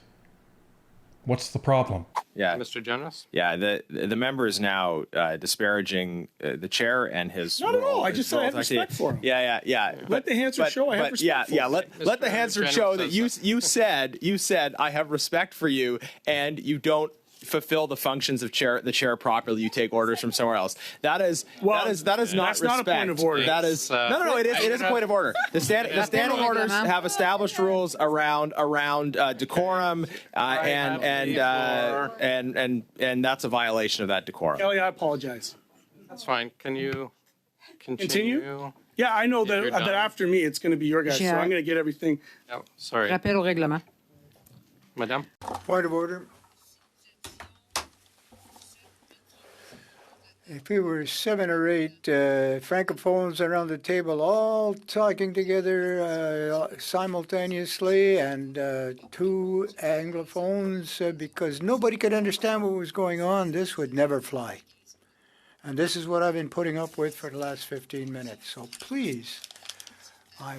Speaker 3: what's the problem?
Speaker 1: Yeah,
Speaker 5: Mr. Jonas?
Speaker 1: Yeah, the member is now disparaging the chair and his.
Speaker 2: Not at all. I just said I have respect for him.
Speaker 1: Yeah.
Speaker 2: Let the Hansard show I have respect for him.
Speaker 1: Let the Hansard show that you said I have respect for you, and you don't fulfill the functions of the chair properly. You take orders from somewhere else. That is not respect.
Speaker 2: Not a point of order.
Speaker 1: That is no. It is a point of order. The standing orders have established rules around decorum, and that's a violation of that decorum.
Speaker 2: Kelly, I apologize.
Speaker 5: That's fine. Can you
Speaker 2: Continue? Yeah, I know that after me it's going to be your guys, so I'm going to get everything.
Speaker 5: Oh, sorry.
Speaker 8: Rappel au règlement.
Speaker 5: Madame?
Speaker 10: Point of order. If we were 7 or 8 francophones around the table all talking together simultaneously and 2 anglophones because nobody could understand what was going on, this would never fly. And this is what I've been putting up with for the last 15 minutes. So please, I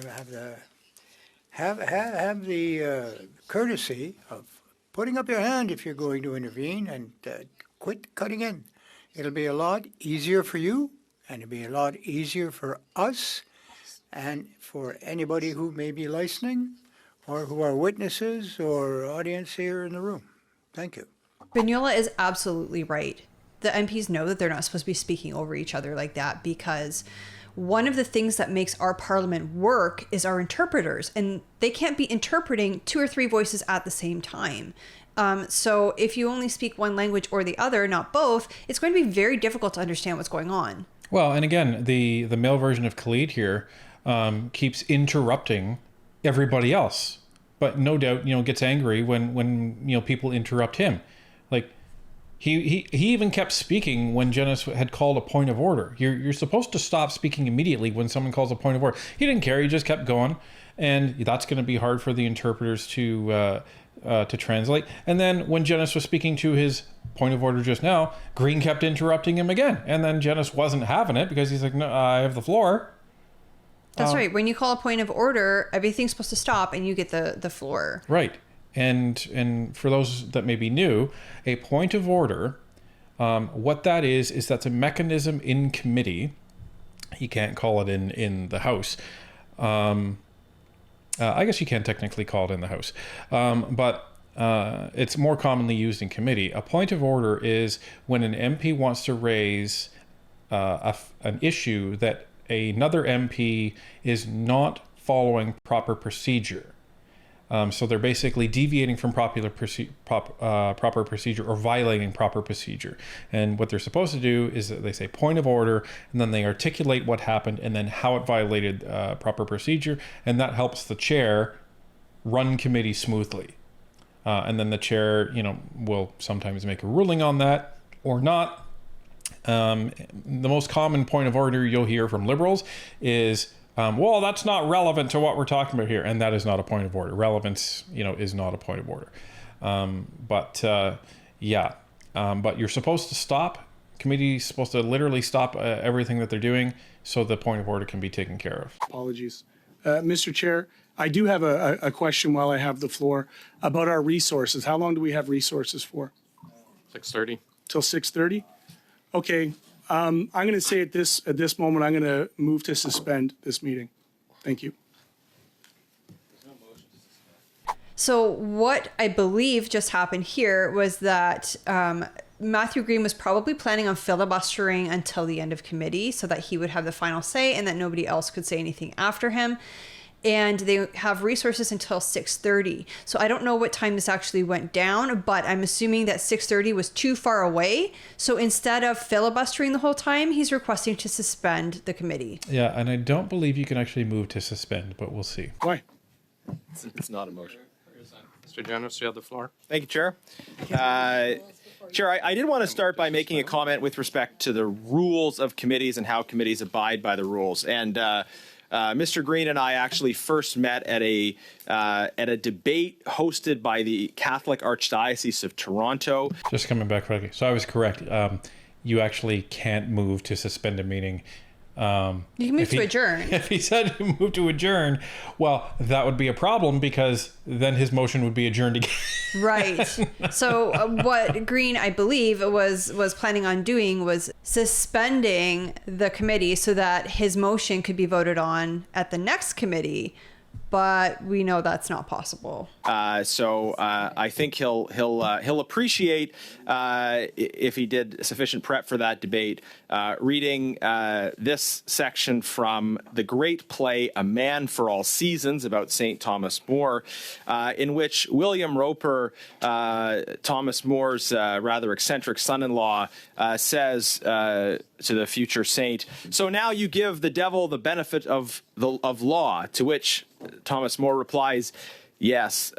Speaker 10: have the courtesy of putting up your hand if you're going to intervene and quit cutting in. It'll be a lot easier for you, and it'll be a lot easier for us, and for anybody who may be listening, or who are witnesses or audience here in the room. Thank you.
Speaker 4: Vignola is absolutely right. The MPs know that they're not supposed to be speaking over each other like that, because one of the things that makes our parliament work is our interpreters, and they can't be interpreting 2 or 3 voices at the same time. So if you only speak one language or the other, not both, it's going to be very difficult to understand what's going on.
Speaker 3: Well, and again, the male version of Khalid here keeps interrupting everybody else, but no doubt, gets angry when people interrupt him. Like, He even kept speaking when Janice had called a point of order. You're supposed to stop speaking immediately when someone calls a point of order. He didn't care. He just kept going, and that's going to be hard for the interpreters to translate. And then when Janice was speaking to his point of order just now, Green kept interrupting him again, and then Janice wasn't having it because he's like, "No, I have the floor."
Speaker 4: That's right. When you call a point of order, everything's supposed to stop and you get the floor.
Speaker 3: Right. And for those that may be new, a point of order, what that is that's a mechanism in committee. You can't call it in the House. I guess you can technically call it in the House. But it's more commonly used in committee. A point of order is when an MP wants to raise an issue that another MP is not following proper procedure. So they're basically deviating from proper procedure or violating proper procedure. And what they're supposed to do is that they say point of order, and then they articulate what happened and then how it violated proper procedure. And that helps the chair run committee smoothly. And then the chair, will sometimes make a ruling on that or not. The most common point of order you'll hear from Liberals is, well, that's not relevant to what we're talking about here. And that is not a point of order. Relevance, is not a point of order. But you're supposed to stop. Committee's supposed to literally stop everything that they're doing so the point of order can be taken care of.
Speaker 2: Apologies. Mr. Chair, I do have a question while I have the floor about our resources. How long do we have resources for?
Speaker 5: 6:30.
Speaker 2: Till 6:30? Okay. I'm going to say at this moment, I'm going to move to suspend this meeting. Thank you.
Speaker 4: So what I believe just happened here was that Matthew Green was probably planning on filibustering until the end of committee so that he would have the final say and that nobody else could say anything after him. And they have resources until 6:30. So I don't know what time this actually went down, but I'm assuming that 6:30 was too far away. So instead of filibustering the whole time, he's requesting to suspend the committee.
Speaker 3: Yeah, and I don't believe you can actually move to suspend, but we'll see.
Speaker 2: Why?
Speaker 1: It's not a motion.
Speaker 5: Mr. Janice, you have the floor.
Speaker 1: Thank you, Chair. Chair, I did want to start by making a comment with respect to the rules of committees and how committees abide by the rules. And Mr. Green and I actually first met at a debate hosted by the Catholic Archdiocese of Toronto.
Speaker 3: Just coming back quickly. So I was correct. You actually can't move to suspend a meeting.
Speaker 4: You can move to adjourn.
Speaker 3: If he said move to adjourn, well, that would be a problem because then his motion would be adjourned again.
Speaker 4: Right. So what Green, I believe, was planning on doing was suspending the committee so that his motion could be voted on at the next committee. But we know that's not possible.
Speaker 1: So I think he'll appreciate if he did sufficient prep for that debate. Reading this section from the great play "A Man for All Seasons" about St. Thomas More, in which William Roper, Thomas More's rather eccentric son-in-law, says to the future saint, "So now you give the devil the benefit of law," to which Thomas More replies, "Yes,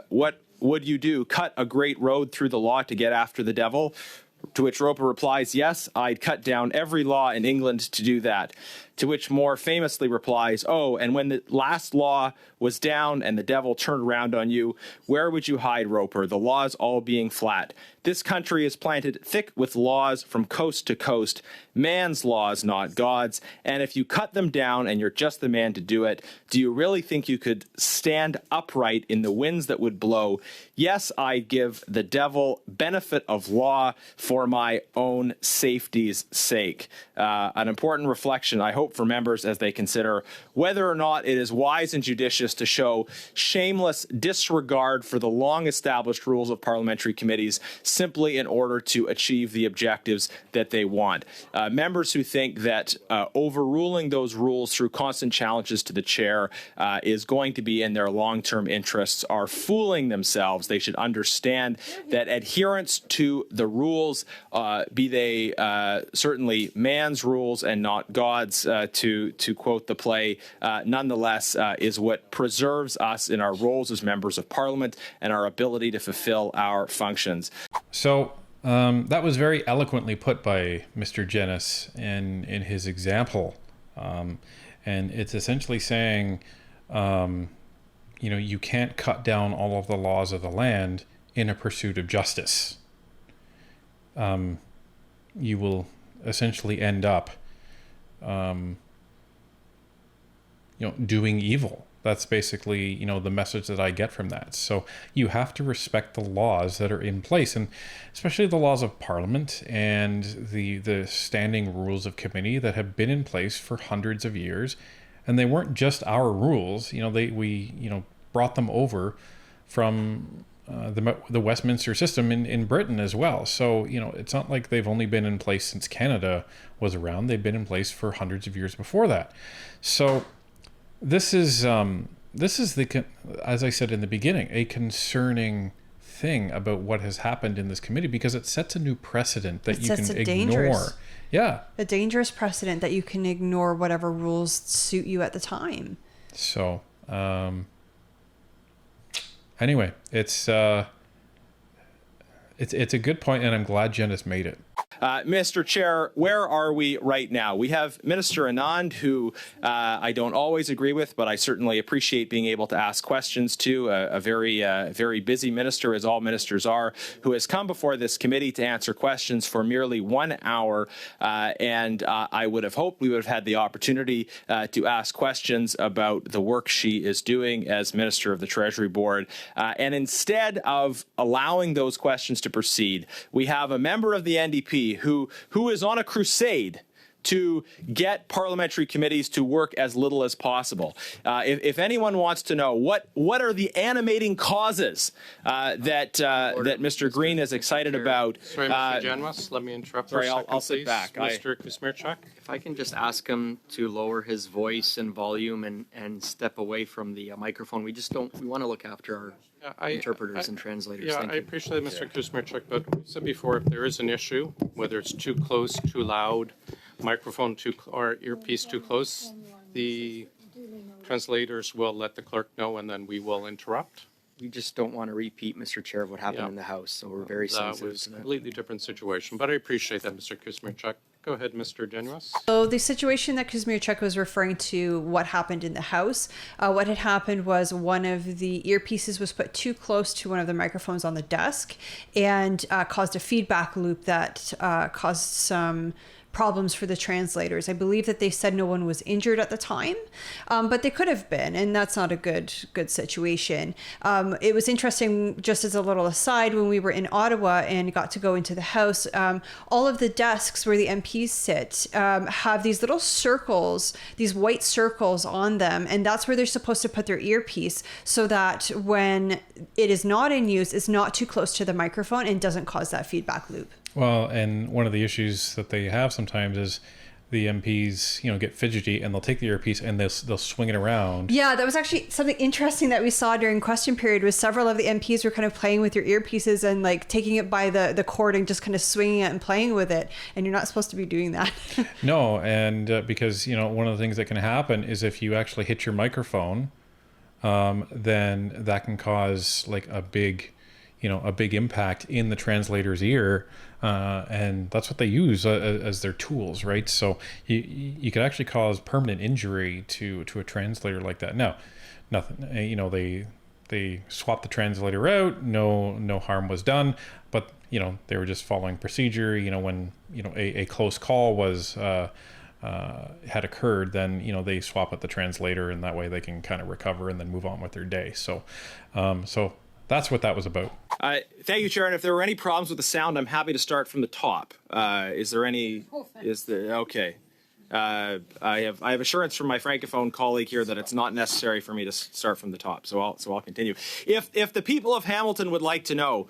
Speaker 1: what would you do? Cut a great road through the law to get after the devil?" To which Roper replies, "Yes, I'd cut down every law in England to do that." To which More famously replies, "Oh, and when the last law was down and the devil turned around on you, where would you hide, Roper, the laws all being flat? This country is planted thick with laws from coast to coast, man's laws, not God's, and if you cut them down and you're just the man to do it, do you really think you could stand upright in the winds that would blow? Yes, I'd give the devil benefit of law for my own safety's sake." An important reflection, I hope, for members as they consider whether or not it is wise and judicious to show shameless disregard for the long-established rules of parliamentary committees simply in order to achieve the objectives that they want. Members who think that overruling those rules through constant challenges to the chair is going to be in their long-term interests are fooling themselves. They should understand that adherence to the rules, be they certainly man's rules and not God's, to quote the play, nonetheless is what preserves us in our roles as members of Parliament and our ability to fulfill our functions.
Speaker 3: So That was very eloquently put by Mr. Jennis in his example. And it's essentially saying, you can't cut down all of the laws of the land in a pursuit of justice. You will essentially end up, doing evil. That's basically, the message that I get from that. So you have to respect the laws that are in place, and especially the laws of Parliament and the standing rules of committee that have been in place for hundreds of years. And they weren't just our rules. We brought them over from the Westminster system in Britain as well. So, it's not like they've only been in place since Canada was around. They've been in place for hundreds of years before that. So this is as I said in the beginning, a concerning thing about what has happened in this committee, because it sets a new precedent that you can ignore. Yeah.
Speaker 4: A dangerous precedent that you can ignore whatever rules suit you at the time.
Speaker 3: So, anyway, it's a good point, and I'm glad Jennis made it.
Speaker 1: Mr. Chair, where are we right now? We have Minister Anand, who I don't always agree with, but I certainly appreciate being able to ask questions to, a very busy minister, as all ministers are, who has come before this committee to answer questions for merely 1 hour. And I would have hoped we would have had the opportunity to ask questions about the work she is doing as Minister of the Treasury Board. And instead of allowing those questions to proceed, we have a member of the NDP who is on a crusade to get parliamentary committees to work as little as possible. If anyone wants to know what are the animating causes that Mr. Green is excited about.
Speaker 5: Sorry, Mr. Janus, let me interrupt for a second,
Speaker 1: I'll sit back.
Speaker 5: Mr. Kuzmierczak?
Speaker 7: If I can just ask him to lower his voice and volume and step away from the microphone. We want to look after our interpreters and translators.
Speaker 5: Yeah,
Speaker 7: Thank
Speaker 5: I
Speaker 7: you.
Speaker 5: appreciate Mr. Kuzmierczak, but we said before, if there is an issue, whether it's too close, too loud, microphone or earpiece too close, the translators will let the clerk know, and then we will interrupt.
Speaker 7: We just don't want to repeat, Mr. Chair, of what happened in the House, so we're very
Speaker 5: That
Speaker 7: sensitive
Speaker 5: was
Speaker 7: to
Speaker 5: a
Speaker 7: that.
Speaker 5: completely different situation, but I appreciate that, Mr. Kuzmierczak. Go ahead, Mr. Janus.
Speaker 4: So the situation that Kuzmierczak was referring to, what happened in the House, what had happened was one of the earpieces was put too close to one of the microphones on the desk and caused a feedback loop that caused some problems for the translators. I believe that they said no one was injured at the time, but they could have been, and that's not a good situation. It was interesting, just as a little aside, when we were in Ottawa and got to go into the House, all of the desks where the MPs sit have these little circles, these white circles on them, and that's where they're supposed to put their earpiece so that when it is not in use, it's not too close to the microphone and doesn't cause that feedback loop.
Speaker 3: Well, and one of the issues that they have sometimes is the MPs, get fidgety, and they'll take the earpiece and they'll swing it around.
Speaker 4: Yeah, that was actually something interesting that we saw during question period, was several of the MPs were kind of playing with your earpieces and like taking it by the cord and just kind of swinging it and playing with it. And you're not supposed to be doing that.
Speaker 3: No, and because, one of the things that can happen is if you actually hit your microphone, then that can cause like a big impact in the translator's ear. And that's what they use as their tools, right? So you could actually cause permanent injury to a translator like that. Now, nothing, they swapped the translator out, no harm was done, but they were just following procedure. When a close call was had occurred, then they swap out the translator, and that way they can kind of recover and then move on with their day. So that's what that was about.
Speaker 1: Thank you, Chair. And if there were any problems with the sound, I'm happy to start from the top. Is there any? Okay? I have assurance from my francophone colleague here that it's not necessary for me to start from the top. So I'll continue. If the people of Hamilton would like to know,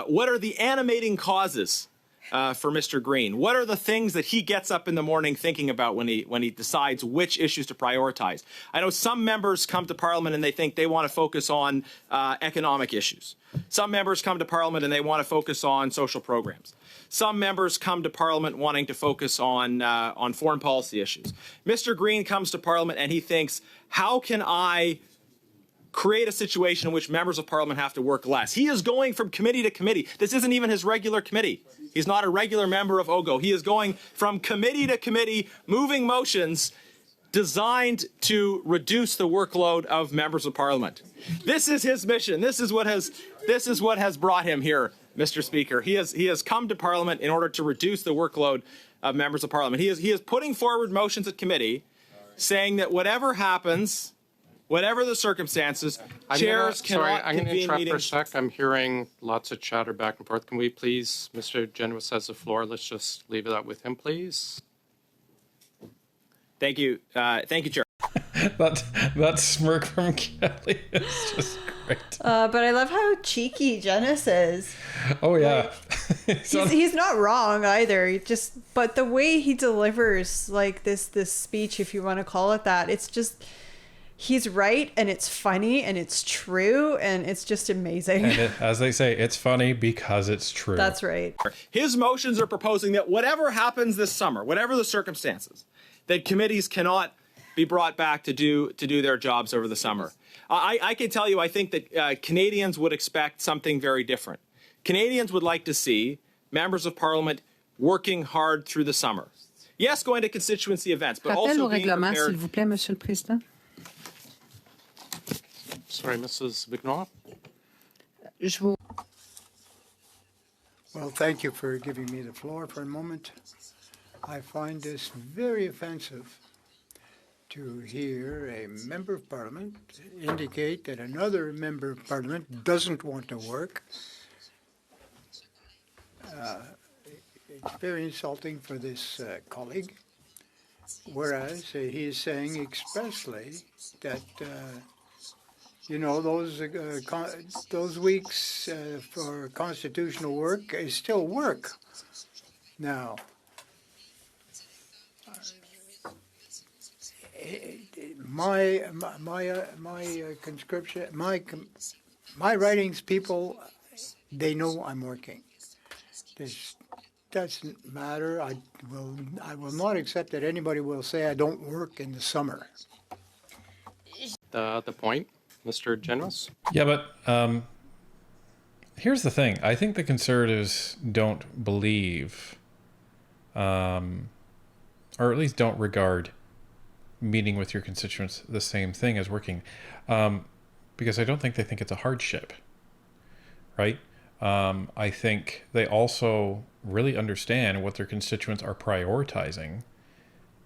Speaker 1: what are the animating causes for Mr. Green? What are the things that he gets up in the morning thinking about when he decides which issues to prioritize? I know some members come to Parliament and they think they want to focus on economic issues. Some members come to Parliament and they want to focus on social programs. Some members come to Parliament wanting to focus on foreign policy issues. Mr. Green comes to Parliament and he thinks, how can I create a situation in which members of parliament have to work less. He is going from committee to committee. This isn't even his regular committee. He's not a regular member of OGO. He is going from committee to committee, moving motions designed to reduce the workload of members of parliament. This is his mission. This is what has brought him here, Mr. Speaker. He has come to parliament in order to reduce the workload of members of parliament. He is putting forward motions at committee saying that whatever happens, whatever the circumstances, chairs cannot
Speaker 5: I'm going to
Speaker 1: convene
Speaker 5: interrupt
Speaker 1: meetings.
Speaker 5: for a sec. I'm hearing lots of chatter back and forth. Can we please, Mr. Genovese has the floor. Let's just leave that with him, please.
Speaker 1: Thank you. Thank you, Chair.
Speaker 3: That smirk from Kelly is just great.
Speaker 4: But I love how cheeky Janice is.
Speaker 3: Oh yeah.
Speaker 4: He's not wrong either. But the way he delivers like this speech, if you want to call it that, it's just, he's right and it's funny and it's true and it's just amazing.
Speaker 3: And as they say, it's funny because it's true.
Speaker 4: That's right.
Speaker 1: His motions are proposing that whatever happens this summer, whatever the circumstances, that committees cannot be brought back to do their jobs over the summer. I can tell you, I think that Canadians would expect something very different. Canadians would like to see members of parliament working hard through the summer. Yes, going to constituency events, but
Speaker 8: Rappel
Speaker 1: also
Speaker 8: au
Speaker 1: being
Speaker 8: règlement, s'il
Speaker 1: prepared.
Speaker 8: vous plaît, Monsieur le Président.
Speaker 5: Sorry, Mrs. Vigneault.
Speaker 10: Well, thank you for giving me the floor for a moment. I find this very offensive to hear a member of parliament indicate that another member of parliament doesn't want to work. It's very insulting for this colleague, whereas he is saying expressly that those weeks for constitutional work is still work. Now, my conscription, my writings people, they know I'm working. This doesn't matter. I will not accept that anybody will say I don't work in the summer.
Speaker 5: The point, Mr. Genovese.
Speaker 3: Yeah, but here's the thing. I think the Conservatives don't believe, or at least don't regard meeting with your constituents the same thing as working, because I don't think they think it's a hardship, right? I think they also really understand what their constituents are prioritizing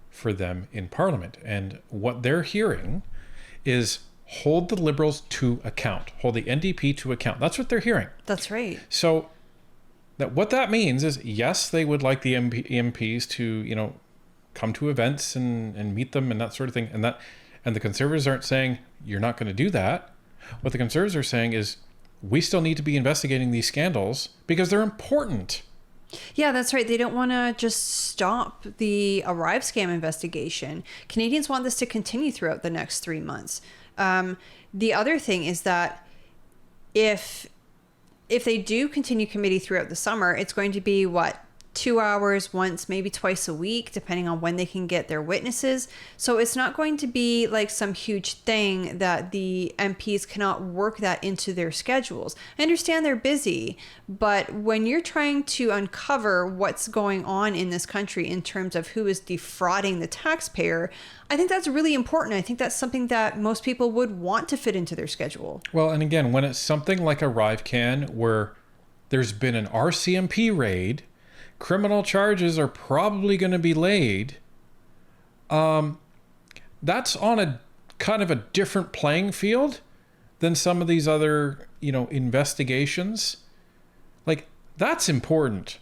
Speaker 3: for them in Parliament. And what they're hearing is hold the Liberals to account, hold the NDP to account. That's what they're hearing.
Speaker 4: That's right.
Speaker 3: So what that means is, yes, they would like the MPs to, come to events and meet them and that sort of thing. And the Conservatives aren't saying you're not going to do that. What the Conservatives are saying is we still need to be investigating these scandals because they're important.
Speaker 4: Yeah, that's right. They don't want to just stop the Arrive scam investigation. Canadians want this to continue throughout the next 3 months. The other thing is that if they do continue committee throughout the summer, it's going to be 2 hours once, maybe twice a week, depending on when they can get their witnesses. So it's not going to be like some huge thing that the MPs cannot work that into their schedules. I understand they're busy, but when you're trying to uncover what's going on in this country in terms of who is defrauding the taxpayer, I think that's really important. I think that's something that most people would want to fit into their schedule.
Speaker 3: Well, and again, when it's something like a RiveCan where there's been an RCMP raid, criminal charges are probably going to be laid. That's on a kind of a different playing field than some of these other, investigations. Like, that's important.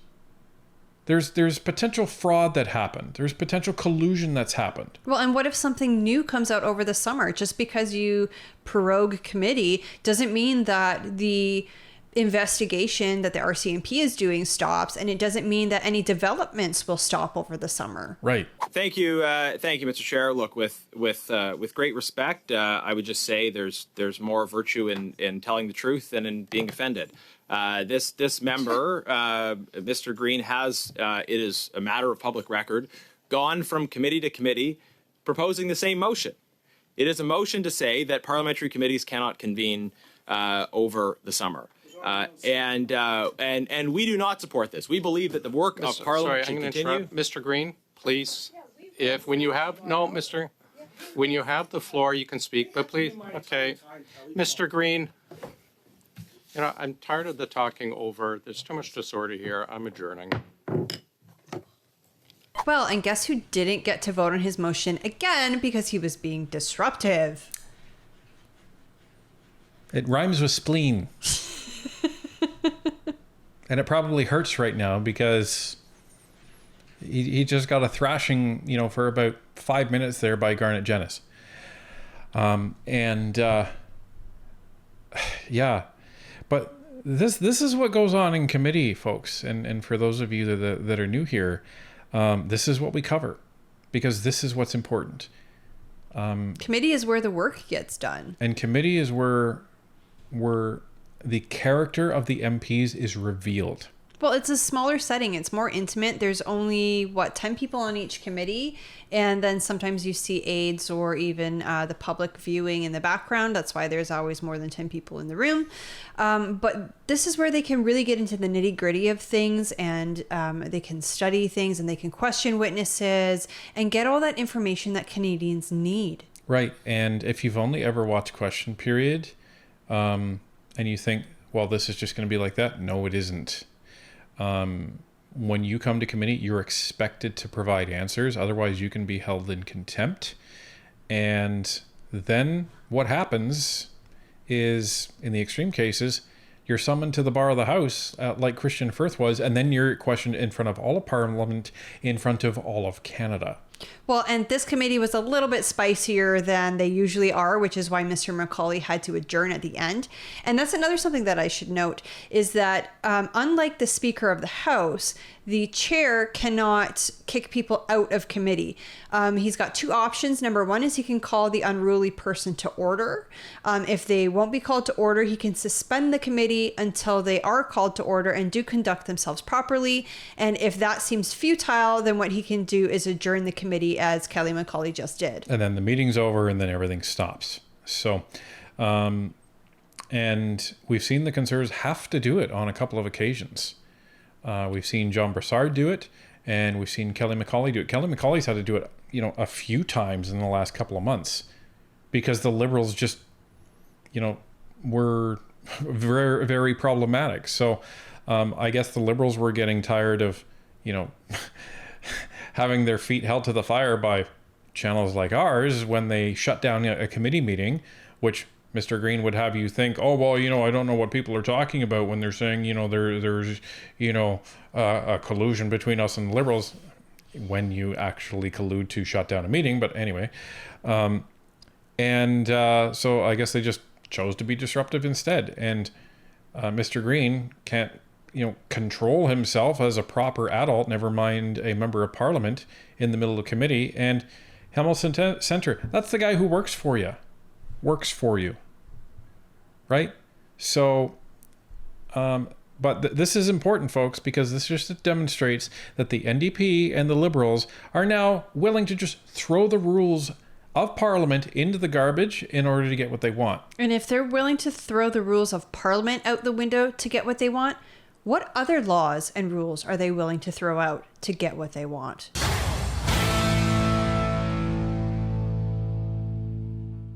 Speaker 3: There's potential fraud that happened. There's potential collusion that's happened.
Speaker 4: Well, and what if something new comes out over the summer? Just because you prorogue committee doesn't mean that the investigation that the RCMP is doing stops, and it doesn't mean that any developments will stop over the summer.
Speaker 3: Right.
Speaker 1: Thank you, Mr. Chair. Look, with great respect, I would just say there's more virtue in telling the truth than in being offended. This member, Mr. Green, has it is a matter of public record, gone from committee to committee, proposing the same motion. It is a motion to say that parliamentary committees cannot convene over the summer. And we do not support this. We believe that the work of Parliament should continue.
Speaker 5: Mr. Green, please. When you have the floor, you can speak, but please, okay. Mr. Green, I'm tired of the talking over. There's too much disorder here. I'm adjourning.
Speaker 4: Well, and guess who didn't get to vote on his motion again because he was being disruptive?
Speaker 3: It rhymes with spleen. And it probably hurts right now because he just got a thrashing, for about 5 minutes there by Garnet Genis. Yeah. But this is what goes on in committee, folks. And for those of you that are new here, this is what we cover because this is what's important.
Speaker 4: Committee is where the work gets done.
Speaker 3: And committee is where the character of the MPs is revealed.
Speaker 4: Well, it's a smaller setting. It's more intimate. There's only, 10 people on each committee. And then sometimes you see aides or even the public viewing in the background. That's why there's always more than 10 people in the room. But this is where they can really get into the nitty gritty of things and they can study things and they can question witnesses and get all that information that Canadians need.
Speaker 3: Right. And if you've only ever watched Question Period and you think, well, this is just going to be like that. No, it isn't. When you come to committee, you're expected to provide answers. Otherwise, you can be held in contempt. And then what happens is, in the extreme cases, you're summoned to the bar of the House, like Christian Firth was, and then you're questioned in front of all of Parliament, in front of all of Canada.
Speaker 4: Well, and this committee was a little bit spicier than they usually are, which is why Mr. Macaulay had to adjourn at the end. And that's another something that I should note is that unlike the Speaker of the House, the chair cannot kick people out of committee. He's got two options. Number one is he can call the unruly person to order. If they won't be called to order, he can suspend the committee until they are called to order and do conduct themselves properly. And if that seems futile, then what he can do is adjourn the committee as Kelly Macaulay just did.
Speaker 3: And then the meeting's over and then everything stops. So, and we've seen the Conservatives have to do it on a couple of occasions. We've seen John Brassard do it, and we've seen Kelly Macaulay do it. Kelly Macaulay's had to do it, a few times in the last couple of months because the Liberals just, were very, very problematic. So I guess the Liberals were getting tired of, having their feet held to the fire by channels like ours when they shut down a committee meeting, which Mr. Green would have you think, oh, well, I don't know what people are talking about when they're saying, there's a collusion between us and the Liberals when you actually collude to shut down a meeting. But anyway, so I guess they just chose to be disruptive instead. And Mr. Green can't, control himself as a proper adult, never mind a member of Parliament in the middle of committee. And Hamilton Centre, that's the guy who works for you. Right? So, but this is important, folks, because this just demonstrates that the NDP and the Liberals are now willing to just throw the rules of Parliament into the garbage in order to get what they want.
Speaker 4: And if they're willing to throw the rules of Parliament out the window to get what they want, what other laws and rules are they willing to throw out to get what they want?